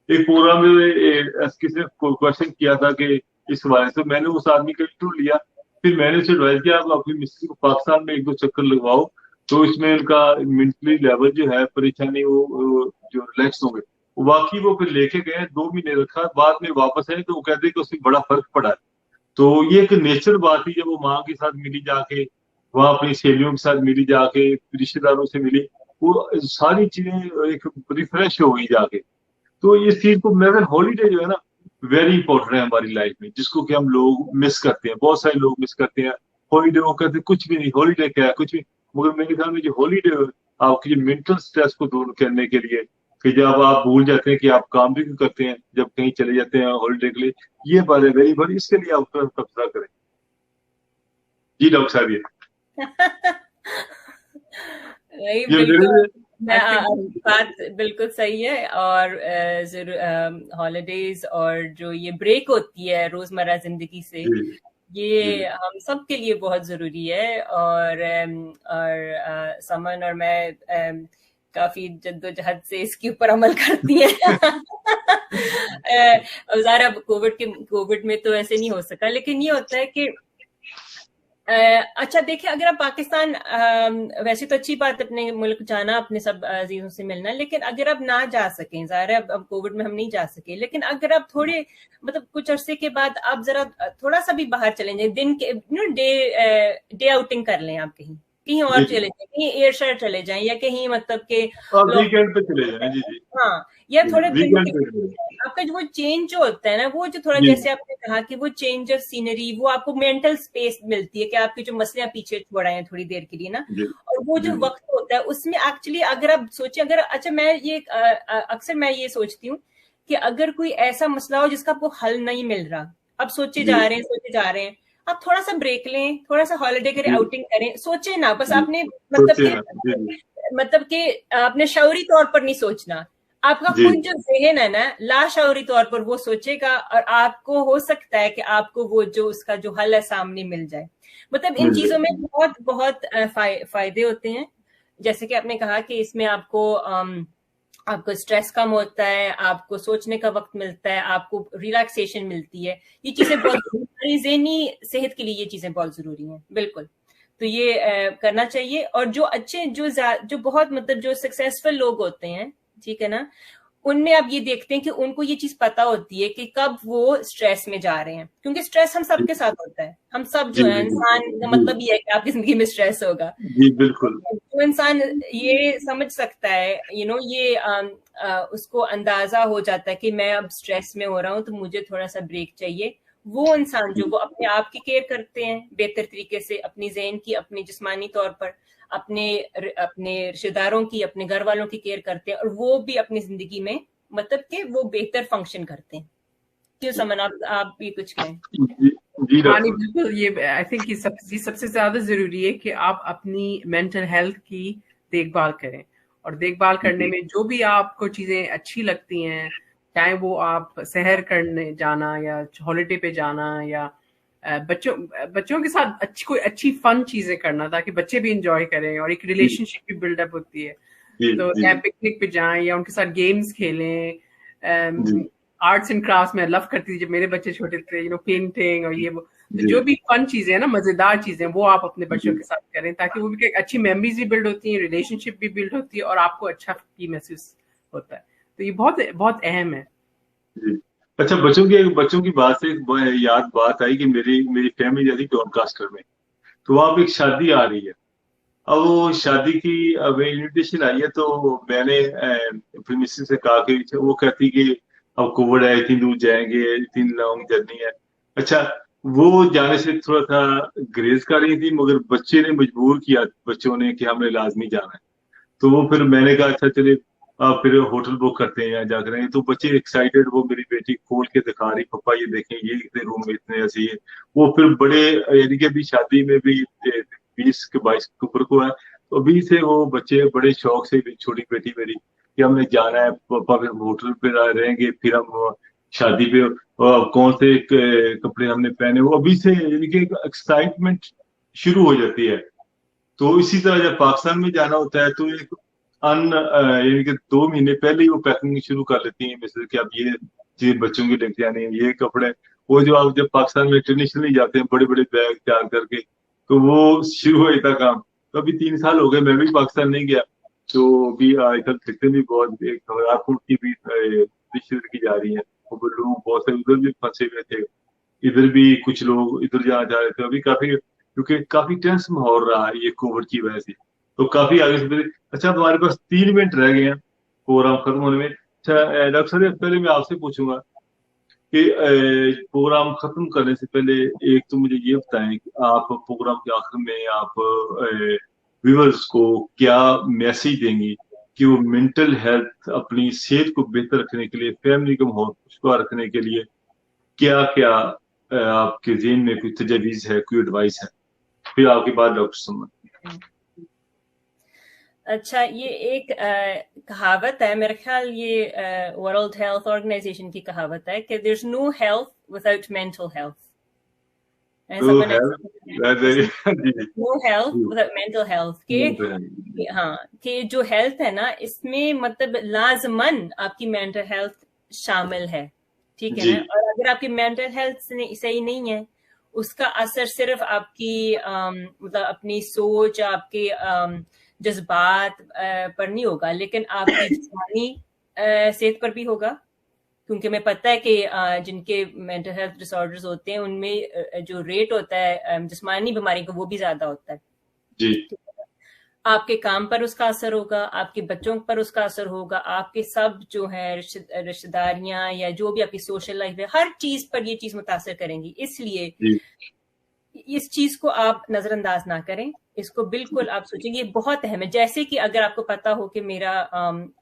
एक प्रोग्राम में किसी ने क्वेश्चन किया था कि इस हवाले से, मैंने उस आदमी का इंटरव्यू लिया, फिर मैंने उसे एडवाइस किया आप अपनी मिस्टर को पाकिस्तान में 1-2 चक्कर लगवाओ, तो इसमें उनका मेंटली लेवल जो है परेशानी वो जो रिलैक्स हो गए। वाकई वो फिर लेके गए, 2 महीने रखा, बाद में वापस आए तो वो कहते कि उसमें बड़ा फर्क पड़ा है। तो ये एक नेचर बात थी, जब वो माँ के साथ मिली जाके, वहां अपनी सहेलियों के साथ मिली जाके, रिश्तेदारों से मिली, वो सारी चीजें एक रिफ्रेश हो गई जाके। तो इस चीज को मेरे हॉलीडे जो है ना वेरी इंपॉर्टेंट है हमारी लाइफ में, जिसको कि हम लोग मिस करते हैं, बहुत सारे लोग मिस करते हैं। हॉलीडे वो कहते हैं कुछ भी नहीं, हॉलीडे क्या है, कुछ भी। मगर मेरे ख्याल में जो हॉलीडे आपकी मेंटल स्ट्रेस को दूर करने के लिए, कि जब आप भूल जाते हैं कि आप काम भी करते हैं, जब कहीं चले जाते हैं हॉलीडे के लिए, ये बात है वेरी बड़ी, इसके लिए आप तबसरा करें। जी डॉक्टर साहब, बात बिल्कुल सही है। और हॉलीडेज और जो ये ब्रेक होती है रोजमर्रा जिंदगी से, ये हम सब के लिए बहुत जरूरी है। और समन और मैं काफी जद्दोजहद से इसके ऊपर अमल करती है। ज़ाहिर कोविड में तो ऐसे नहीं हो सका, लेकिन ये होता है कि अच्छा देखिए, अगर आप पाकिस्तान, वैसे तो अच्छी बात अपने मुल्क जाना, अपने सब अजीजों से मिलना, लेकिन अगर आप ना जा सकें, ज़ाहिर है अब कोविड में हम नहीं जा सके, लेकिन अगर आप थोड़े मतलब कुछ अरसे के बाद आप जरा थोड़ा सा भी बाहर चलें जाए, दिन के डे आउटिंग कर लें, आप कहीं कहीं और चले जाएं, कहीं एयर शहर चले जाएं, या कहीं मतलब के वीकेंड पे चले जाएं। जी जी, हाँ, या थोड़े दिन वीकेंड पे आपका जो वो चेंज जो होता है ना, वो जो थोड़ा, जी जैसे आपने कहा कि वो चेंज ऑफ सीनरी, वो आपको मेंटल स्पेस मिलती है कि आपकी जो मसले पीछे छोड़ आए हैं थोड़ी देर के लिए ना, जी और वो जो जी वक्त होता है उसमें एक्चुअली अगर आप सोचें, अगर अच्छा मैं ये अक्सर मैं ये सोचती हूँ कि अगर कोई ऐसा मसला हो जिसका आपको हल नहीं मिल रहा, आप सोचे जा रहे हैं, आप थोड़ा सा ब्रेक लें, थोड़ा सा हॉलिडे करें, जी आउटिंग करें, सोचे ना, बस जी, आपने मतलब सोचिए ना। जी जी कि आपने शौरी तौर पर नहीं सोचना, आपका जी खुद जो जहन है ना, लाशौरी तौर पर वो सोचेगा, और आपको हो सकता है कि आपको वो जो उसका जो हल है सामने मिल जाए। मतलब इन मिल चीजों में जाए। बहुत बहुत फायदे होते हैं, जैसे कि आपने कहा कि इसमें आपको स्ट्रेस कम होता है, आपको सोचने का वक्त मिलता है, आपको रिलैक्सेशन मिलती है, ये चीजें बहुत हमारी ज़हनी सेहत के लिए ये चीजें बहुत जरूरी हैं, बिल्कुल। तो ये करना चाहिए। और जो अच्छे जो बहुत मतलब जो सक्सेसफुल लोग होते हैं, ठीक है ना, उनमें आप ये देखते हैं कि उनको ये चीज पता होती है कि कब वो स्ट्रेस में जा रहे हैं, क्योंकि स्ट्रेस हम सबके साथ होता है, हम सब जी जो है, जी इंसान का जी मतलब ये है कि आपकी जिंदगी में स्ट्रेस होगा। जी बिल्कुल। जो इंसान ये समझ सकता है, ये उसको अंदाजा हो जाता है कि मैं अब स्ट्रेस में हो रहा हूँ तो मुझे थोड़ा सा ब्रेक चाहिए, वो इंसान जो वो अपने आप की केयर करते हैं बेहतर तरीके से, अपनी ज़हन की, अपनी जिस्मानी तौर पर, अपने रिश्तेदारों की, अपने घर वालों की केयर करते हैं, और वो भी अपनी जिंदगी में मतलब कि वो बेहतर फंक्शन करते हैं। क्यों समन, आप भी कुछ कहें? जी जी हाँ नहीं डॉक्टर। बिल्कुल, ये आई थिंक ये सबसे ज्यादा जरूरी है कि आप अपनी मेंटल हेल्थ की देखभाल करें, और देखभाल करने में जो भी आपको चीजें अच्छी लगती हैं, चाहे वो आप सैर करने जाना या हॉलिडे पे जाना, या बच्चों के साथ कोई अच्छी फन चीजें करना ताकि बच्चे भी इंजॉय करें और एक रिलेशनशिप भी बिल्डअप होती है, जी तो जी चाहे पिकनिक पे जाएं या उनके साथ गेम्स खेलें। जी आर्ट्स एंड क्राफ्ट में लव करती थी जब मेरे बच्चे छोटे थे, पेंटिंग और ये वो, तो जी जो भी फन चीजें हैं ना, मजेदार चीजें, वो आप अपने बच्चों जी के साथ करें ताकि वो भी अच्छी मेमोरीज भी बिल्ड होती हैं, रिलेशनशिप भी बिल्ड होती है और आपको अच्छा भी महसूस होता है। तो ये बहुत बहुत अहम है। जी। अच्छा, बच्चों की बात से एक याद बात आई कि मेरी मेरी फैमिली जाती डॉनकास्टर में, तो वहाँ पे एक शादी आ रही है। अब वो शादी की अब इनविटेशन आई है, तो मैंने अपनी मिसेस से कहा कि वो कहती कि अब कोविड है, इतनी दूर जाएंगे, इतनी लॉन्ग जर्नी है। अच्छा, वो जाने से थोड़ा सा ग्रेज कर रही थी, मगर बच्चे ने मजबूर किया, बच्चों ने, कि हमने लाजमी जाना है। तो वो फिर मैंने कहा अच्छा चले, आप फिर होटल बुक करते हैं यहाँ जाकर आएंगे। तो बच्चे एक्साइटेड, वो मेरी बेटी खोल के दिखा रही, पापा ये देखें, ये इतने रूम में इतने ऐसे ही। वो फिर बड़े, यानी कि अभी शादी में भी 20 के 22 अक्टूबर को है, तो अभी से वो बच्चे बड़े शौक से, भी छोटी बेटी मेरी, कि हमने जाना है पापा, फिर होटल पे रहेंगे, फिर हम शादी पे कौन से कपड़े हमने पहने, वो अभी से यानी कि एक्साइटमेंट शुरू हो जाती है। तो इसी तरह जब पाकिस्तान में जाना होता है तो एक यानी कि 2 महीने पहले ही वो पैकिंग शुरू कर लेती हैं, जैसे कि अब ये चीज बच्चों की लेके आनी है, ये कपड़े। वो जो आप जब पाकिस्तान में इंटरनेशनली जाते हैं बड़े बड़े बैग तैयार करके, तो वो शुरू हो जाता काम। तो अभी 3 साल हो गए, मैं भी पाकिस्तान नहीं गया, तो अभी आजकल खिलते भी बहुत, एक एयरपोर्ट की भी रिश्ते की जा रही है, वो लोग बहुत से उधर भी फंसे हुए थे, इधर भी कुछ लोग इधर जाना चाह रहे थे। अभी काफी, क्योंकि काफी टेंस माहौल रहा है ये कोविड की वजह से, तो काफी आगे से। अच्छा, तुम्हारे पास 3 मिनट रह गए हैं प्रोग्राम खत्म होने में। अच्छा डॉक्टर साहब, पहले मैं आपसे पूछूंगा कि प्रोग्राम खत्म करने से पहले एक तो मुझे ये बताएं कि आप प्रोग्राम के आखिर में आप व्यूअर्स को क्या मैसेज देंगी कि वो मेंटल हेल्थ, अपनी सेहत को बेहतर रखने के लिए, फैमिली को माहौल खुशगवार रखने के लिए क्या क्या आपके ज़हन में कोई तजवीज़ है, कोई एडवाइस है? फिर आपके बाद डॉक्टर सुमन। अच्छा, ये एक कहावत है, मेरे ख्याल ये वर्ल्ड हेल्थ ऑर्गेनाइजेशन की कहावत है कि there is no health without mental health. तो health, no health without mental health के, हाँ, कि जो हेल्थ है ना, इसमें मतलब लाजमन आपकी मेंटल हेल्थ शामिल है, ठीक है ना। और अगर आपकी मेंटल हेल्थ सही नहीं है, उसका असर सिर्फ आपकी मतलब अपनी सोच, आपके जज्बात पर नहीं होगा, लेकिन आपकी जिस्मानी सेहत पर भी होगा। क्योंकि हमें पता है कि जिनके मेंटल हेल्थ डिसऑर्डर्स होते हैं उनमें जो रेट होता है जिस्मानी बीमारी का वो भी ज्यादा होता है जी। आपके काम पर उसका असर होगा, आपके बच्चों पर उसका असर होगा, आपके सब जो है रिश्तेदारियां या जो भी आपकी सोशल लाइफ है, हर चीज पर ये चीज मुतासर करेंगी। इसलिए इस चीज को आप नजरअंदाज ना करें, इसको बिल्कुल आप सोचेंगे ये बहुत अहम है। जैसे कि अगर आपको पता हो कि मेरा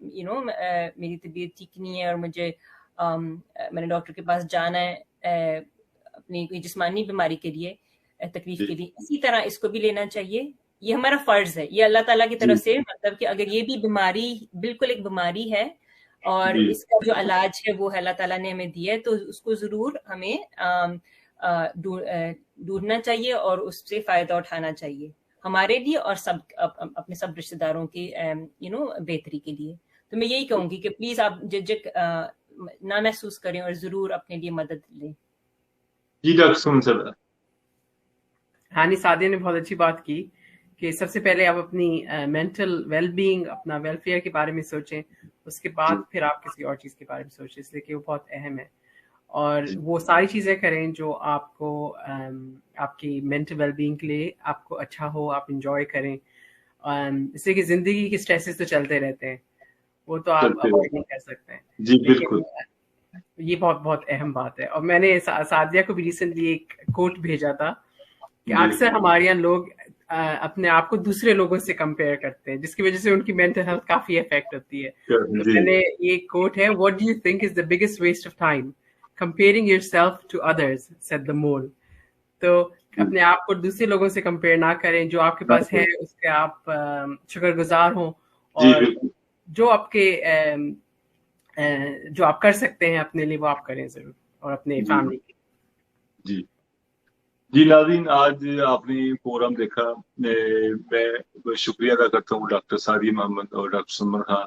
मेरी तबीयत ठीक नहीं है और मुझे मैंने डॉक्टर के पास जाना है अपनी कोई जिस्मानी बीमारी के लिए, तकलीफ के लिए, इसी तरह इसको भी लेना चाहिए। ये हमारा फर्ज है, ये अल्लाह ताला की तरफ से, मतलब कि अगर ये भी बीमारी बिल्कुल एक बीमारी है और इसका जो इलाज है वो अल्लाह ताला ने हमें दिया है, तो उसको जरूर हमें ढूंढना चाहिए और उससे फायदा उठाना चाहिए हमारे लिए और सब अपने सब रिश्तेदारों की बेहतरी के लिए। तो मैं यही कहूंगी कि प्लीज आप झिझक ना महसूस करें और जरूर अपने लिए मदद लें। जी डॉक्टर सर। हाँ, सादिया ने बहुत अच्छी बात की कि सबसे पहले आप अपनी मेंटल वेलबींग, अपना वेलफेयर के बारे में सोचें, उसके बाद फिर आप किसी और चीज़ के बारे में सोचें, इसलिए कि वो बहुत अहम है। और वो सारी चीज़ें करें जो आपको आपकी मेंटल वेलबींग के लिए आपको अच्छा हो, आप इंजॉय करें, इसलिए कि ज़िंदगी के स्ट्रेसेस तो चलते रहते हैं, वो तो आप अवॉइड नहीं कर सकते हैं। जी बिल्कुल, ये बहुत बहुत अहम बात है। और मैंने सादिया को भी रिसेंटली एक कोट भेजा था कि अक्सर हमारे यहाँ लोग अपने आप को दूसरे लोगों से कंपेयर करते हैं, जिसकी वजह से उनकी मेंटल हेल्थ काफी इफेक्ट होती है। तो मैंने ये कोट है, what do you think is the biggest waste of time? Comparing yourself to others, said the mole. तो अपने आप को दूसरे लोगों से कंपेयर ना करें, जो आपके पास है उसके आप शुक्रगुजार हों, और जो आपके जो आप कर सकते हैं अपने लिए वो आप करें जरूर, और अपने फैमिली के। जी नाज़रीन, आज आपने प्रोग्राम देखा, मैं शुक्रिया अदा करता हूँ डॉक्टर सादिया मोहम्मद और डॉक्टर सुमन खान,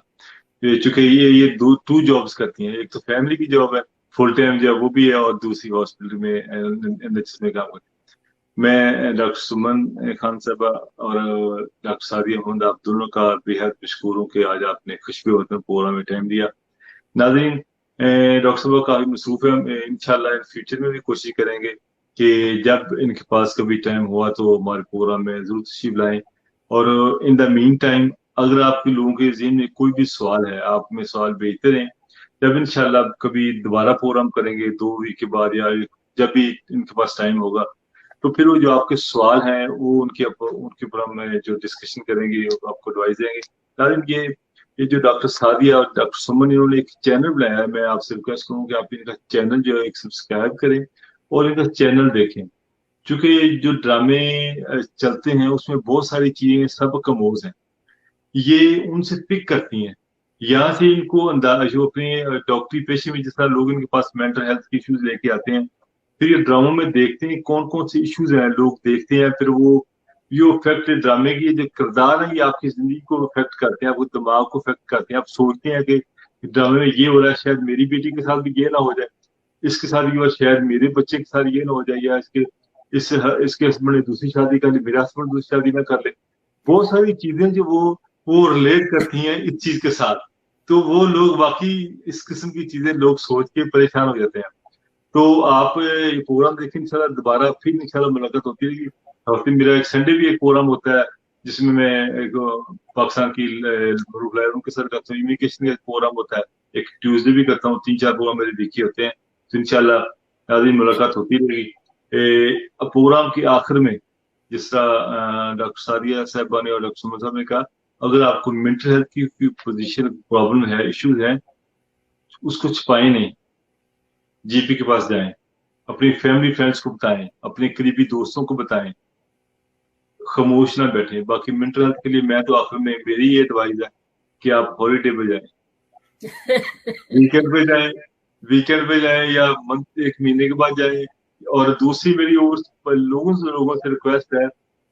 चूंकि ये दो जॉब्स करती हैं। एक तो फैमिली की जॉब है, फुल टाइम जॉब वो भी है, और दूसरी हॉस्पिटल में NHS में काम करती है। मैं डॉक्टर सुमन खान साहबा और डॉक्टर सादिया मोहम्मद, आप दोनों का बेहद मशकूर हूँ कि आज आपने खुशबू वतन प्रोग्राम में टाइम दिया। नाज़रीन, डॉक्टर साहबा काफी मसरूफ है, इंशाल्लाह इन फ्यूचर में भी कोशिश करेंगे कि जब इनके पास कभी टाइम हुआ तो हमारे प्रोग्राम में जरूर तशरीफ लाएं। और इन द मीन टाइम अगर आपके लोगों के ज़हन में कोई भी सवाल है, आप में सवाल भेजते रहें। जब इंशाल्लाह कभी दोबारा प्रोग्राम करेंगे 2 वीक के बाद, या जब भी इनके पास टाइम होगा, तो फिर वो जो आपके सवाल हैं वो उनके ऊपर हम जो डिस्कशन करेंगे, आपको एडवाइस देंगे। ये जो डॉक्टर सादिया और डॉक्टर सुमन, इन्होंने एक चैनल बनाया है, मैं आपसे रिक्वेस्ट करूँ कि आप इनका चैनल जो है एक सब्सक्राइब करें और इनका चैनल देखें। क्योंकि जो ड्रामे चलते हैं उसमें बहुत सारी चीजें सब कमोज हैं, ये उनसे पिक करती हैं। यहाँ से इनको अंदाज, जो अपने डॉक्टरी पेशे में जिस तरह लोग इनके पास मेंटल हेल्थ के इश्यूज लेके आते हैं, फिर ये ड्रामों में देखते हैं कौन कौन से इश्यूज हैं, लोग देखते हैं, फिर वो ये इफेक्ट ड्रामे की जो किरदार है ये आपकी जिंदगी को इफेक्ट करते हैं, आपको दिमाग को इफेक्ट करते हैं। आप सोचते हैं कि ड्रामे में ये हो रहा है, शायद मेरी बेटी के साथ भी ये ना हो जाए, इसके साथ ये, शायद मेरे बच्चे के साथ ये ना हो जाए, या इसके हस्बैंड ने दूसरी शादी कर ली, मेरा हस्बैंड दूसरी शादी ना कर ले। बहुत सारी चीजें जो वो रिलेट करती हैं इस चीज के साथ, तो वो लोग वाकई इस किस्म की चीजें लोग सोच के परेशान हो जाते हैं। तो आप ये प्रोग्राम देखें, इंशाल्लाह दोबारा फिर इंशाल्लाह मुलाकात होती रहेगी। और फिर मेरा एक संडे भी एक प्रोग्राम होता है जिसमें मैं एक पाकिस्तान की लहरों के साथ करता हूँ, इमिग्रेशन का प्रोग्राम होता है, एक ट्यूसडे भी करता हूँ। 3-4 प्रोग्राम मेरे देखी होते हैं, तो इंशाल्लाह नाज़रीन मुलाकात होती रहेगी। प्रोग्राम के आखिर में जिस तरह डॉक्टर सादिया साहबा ने और डॉक्टर सुमन साहब ने कहा, अगर आपको मेंटल हेल्थ की पोजीशन प्रॉब्लम है, इश्यूज हैं, उसको छुपाएं नहीं, जीपी के पास जाएं, अपनी फैमिली फ्रेंड्स को बताएं, अपने करीबी दोस्तों को बताएं, खामोश ना बैठे। बाकी मेंटल हेल्थ के लिए मैं तो आखिर में मेरी ये एडवाइस है कि आप हॉलीडे पे जाएं, वीकेंड पे जाएं या एक महीने के बाद जाएं। और दूसरी मेरी और लोगों से रिक्वेस्ट है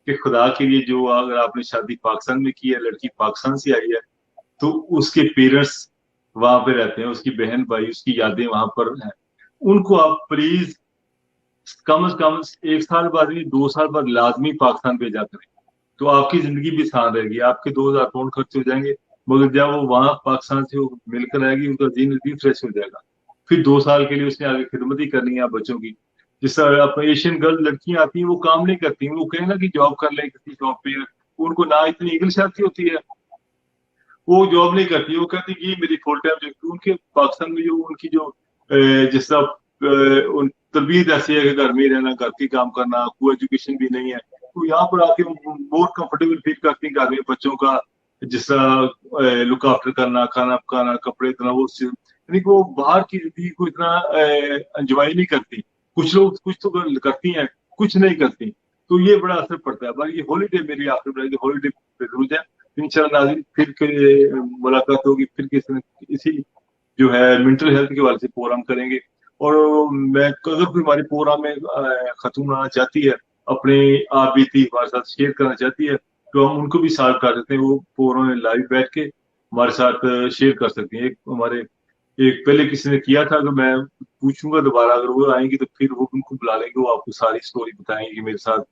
कि खुदा के लिए, जो अगर आपने शादी पाकिस्तान में की है, लड़की पाकिस्तान से आई है, तो उसके पेरेंट्स वहां पे रहते हैं, उसकी बहन भाई, उसकी यादें वहां पर हैं, उनको आप प्लीज कम से कम 1 साल बाद नहीं 2 साल बाद लाजमी पाकिस्तान भेजा करें, तो आपकी जिंदगी भी आसान रहेगी, आपके 2000 पाउंड खर्च हो जाएंगे, मगर जब वो वहां पाकिस्तान से वो मिलकर आएगी उनका जीन रिफ्रेश हो जाएगा। फिर 2 साल के लिए उसने आगे खिदमत ही करनी है बच्चों की। जिस तरह अपने एशियन गर्ल लड़कियां आती हैं वो काम नहीं करती, वो कहें ना कि जॉब कर ले किसी शॉप पे, उनको ना इतनी इंग्लिश आती होती है, वो जॉब नहीं करती, वो कहती ये मेरी फुल टाइम जॉब। उनके पाकिस्तान में जो उनकी जो जिस तरह उन तरबियत ऐसी है कि घर में ही रहना, घर के काम करना, कोई एजुकेशन भी नहीं है, तो यहाँ पर आके बहुत कंफर्टेबल फील करती हैं घर में बच्चों का जिस तरह लुक आफ्टर करना, खाना पकाना, कपड़े इतना, वो यानी कि वो बाहर की जिंदगी को इतना एंजॉय नहीं करती। कुछ लोग कुछ तो करती हैं, कुछ नहीं करती, तो ये बड़ा असर पड़ता है। बाकी ये हॉलीडे मेरी आखिर हॉलीडे जरूर है, इंशाल्लाह नाज़रीन फिर मुलाकात होगी, फिर इसी जो है मेंटल हेल्थ के हवाले से प्रोग्राम करेंगे। और मैं अगर कोई हमारे प्रोग्राम में खतून आना चाहती है, अपने आप बीती हमारे साथ शेयर करना चाहती है, तो हम उनको भी साथ कर सकते हैं, वो प्रोग्राम में लाइव बैठ के हमारे साथ शेयर कर सकती हैं। एक पहले किसी ने किया था, अगर मैं पूछूंगा दोबारा, अगर वो आएंगी तो फिर वो उनको बुला लेंगे, वो आपको सारी स्टोरी बताएंगे कि मेरे साथ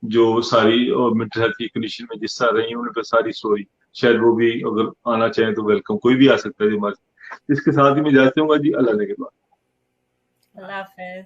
जो सारी और मेंटल हेल्थ की कंडीशन में जिस तरह रही है, उन पर सारी स्टोरी। शायद वो भी अगर आना चाहें तो वेलकम, कोई भी आ सकता है जी हमारे। इसके साथ ही मैं जाते हूँ जी, अल्लाह ने के बाद। अल्लाह हाफिज।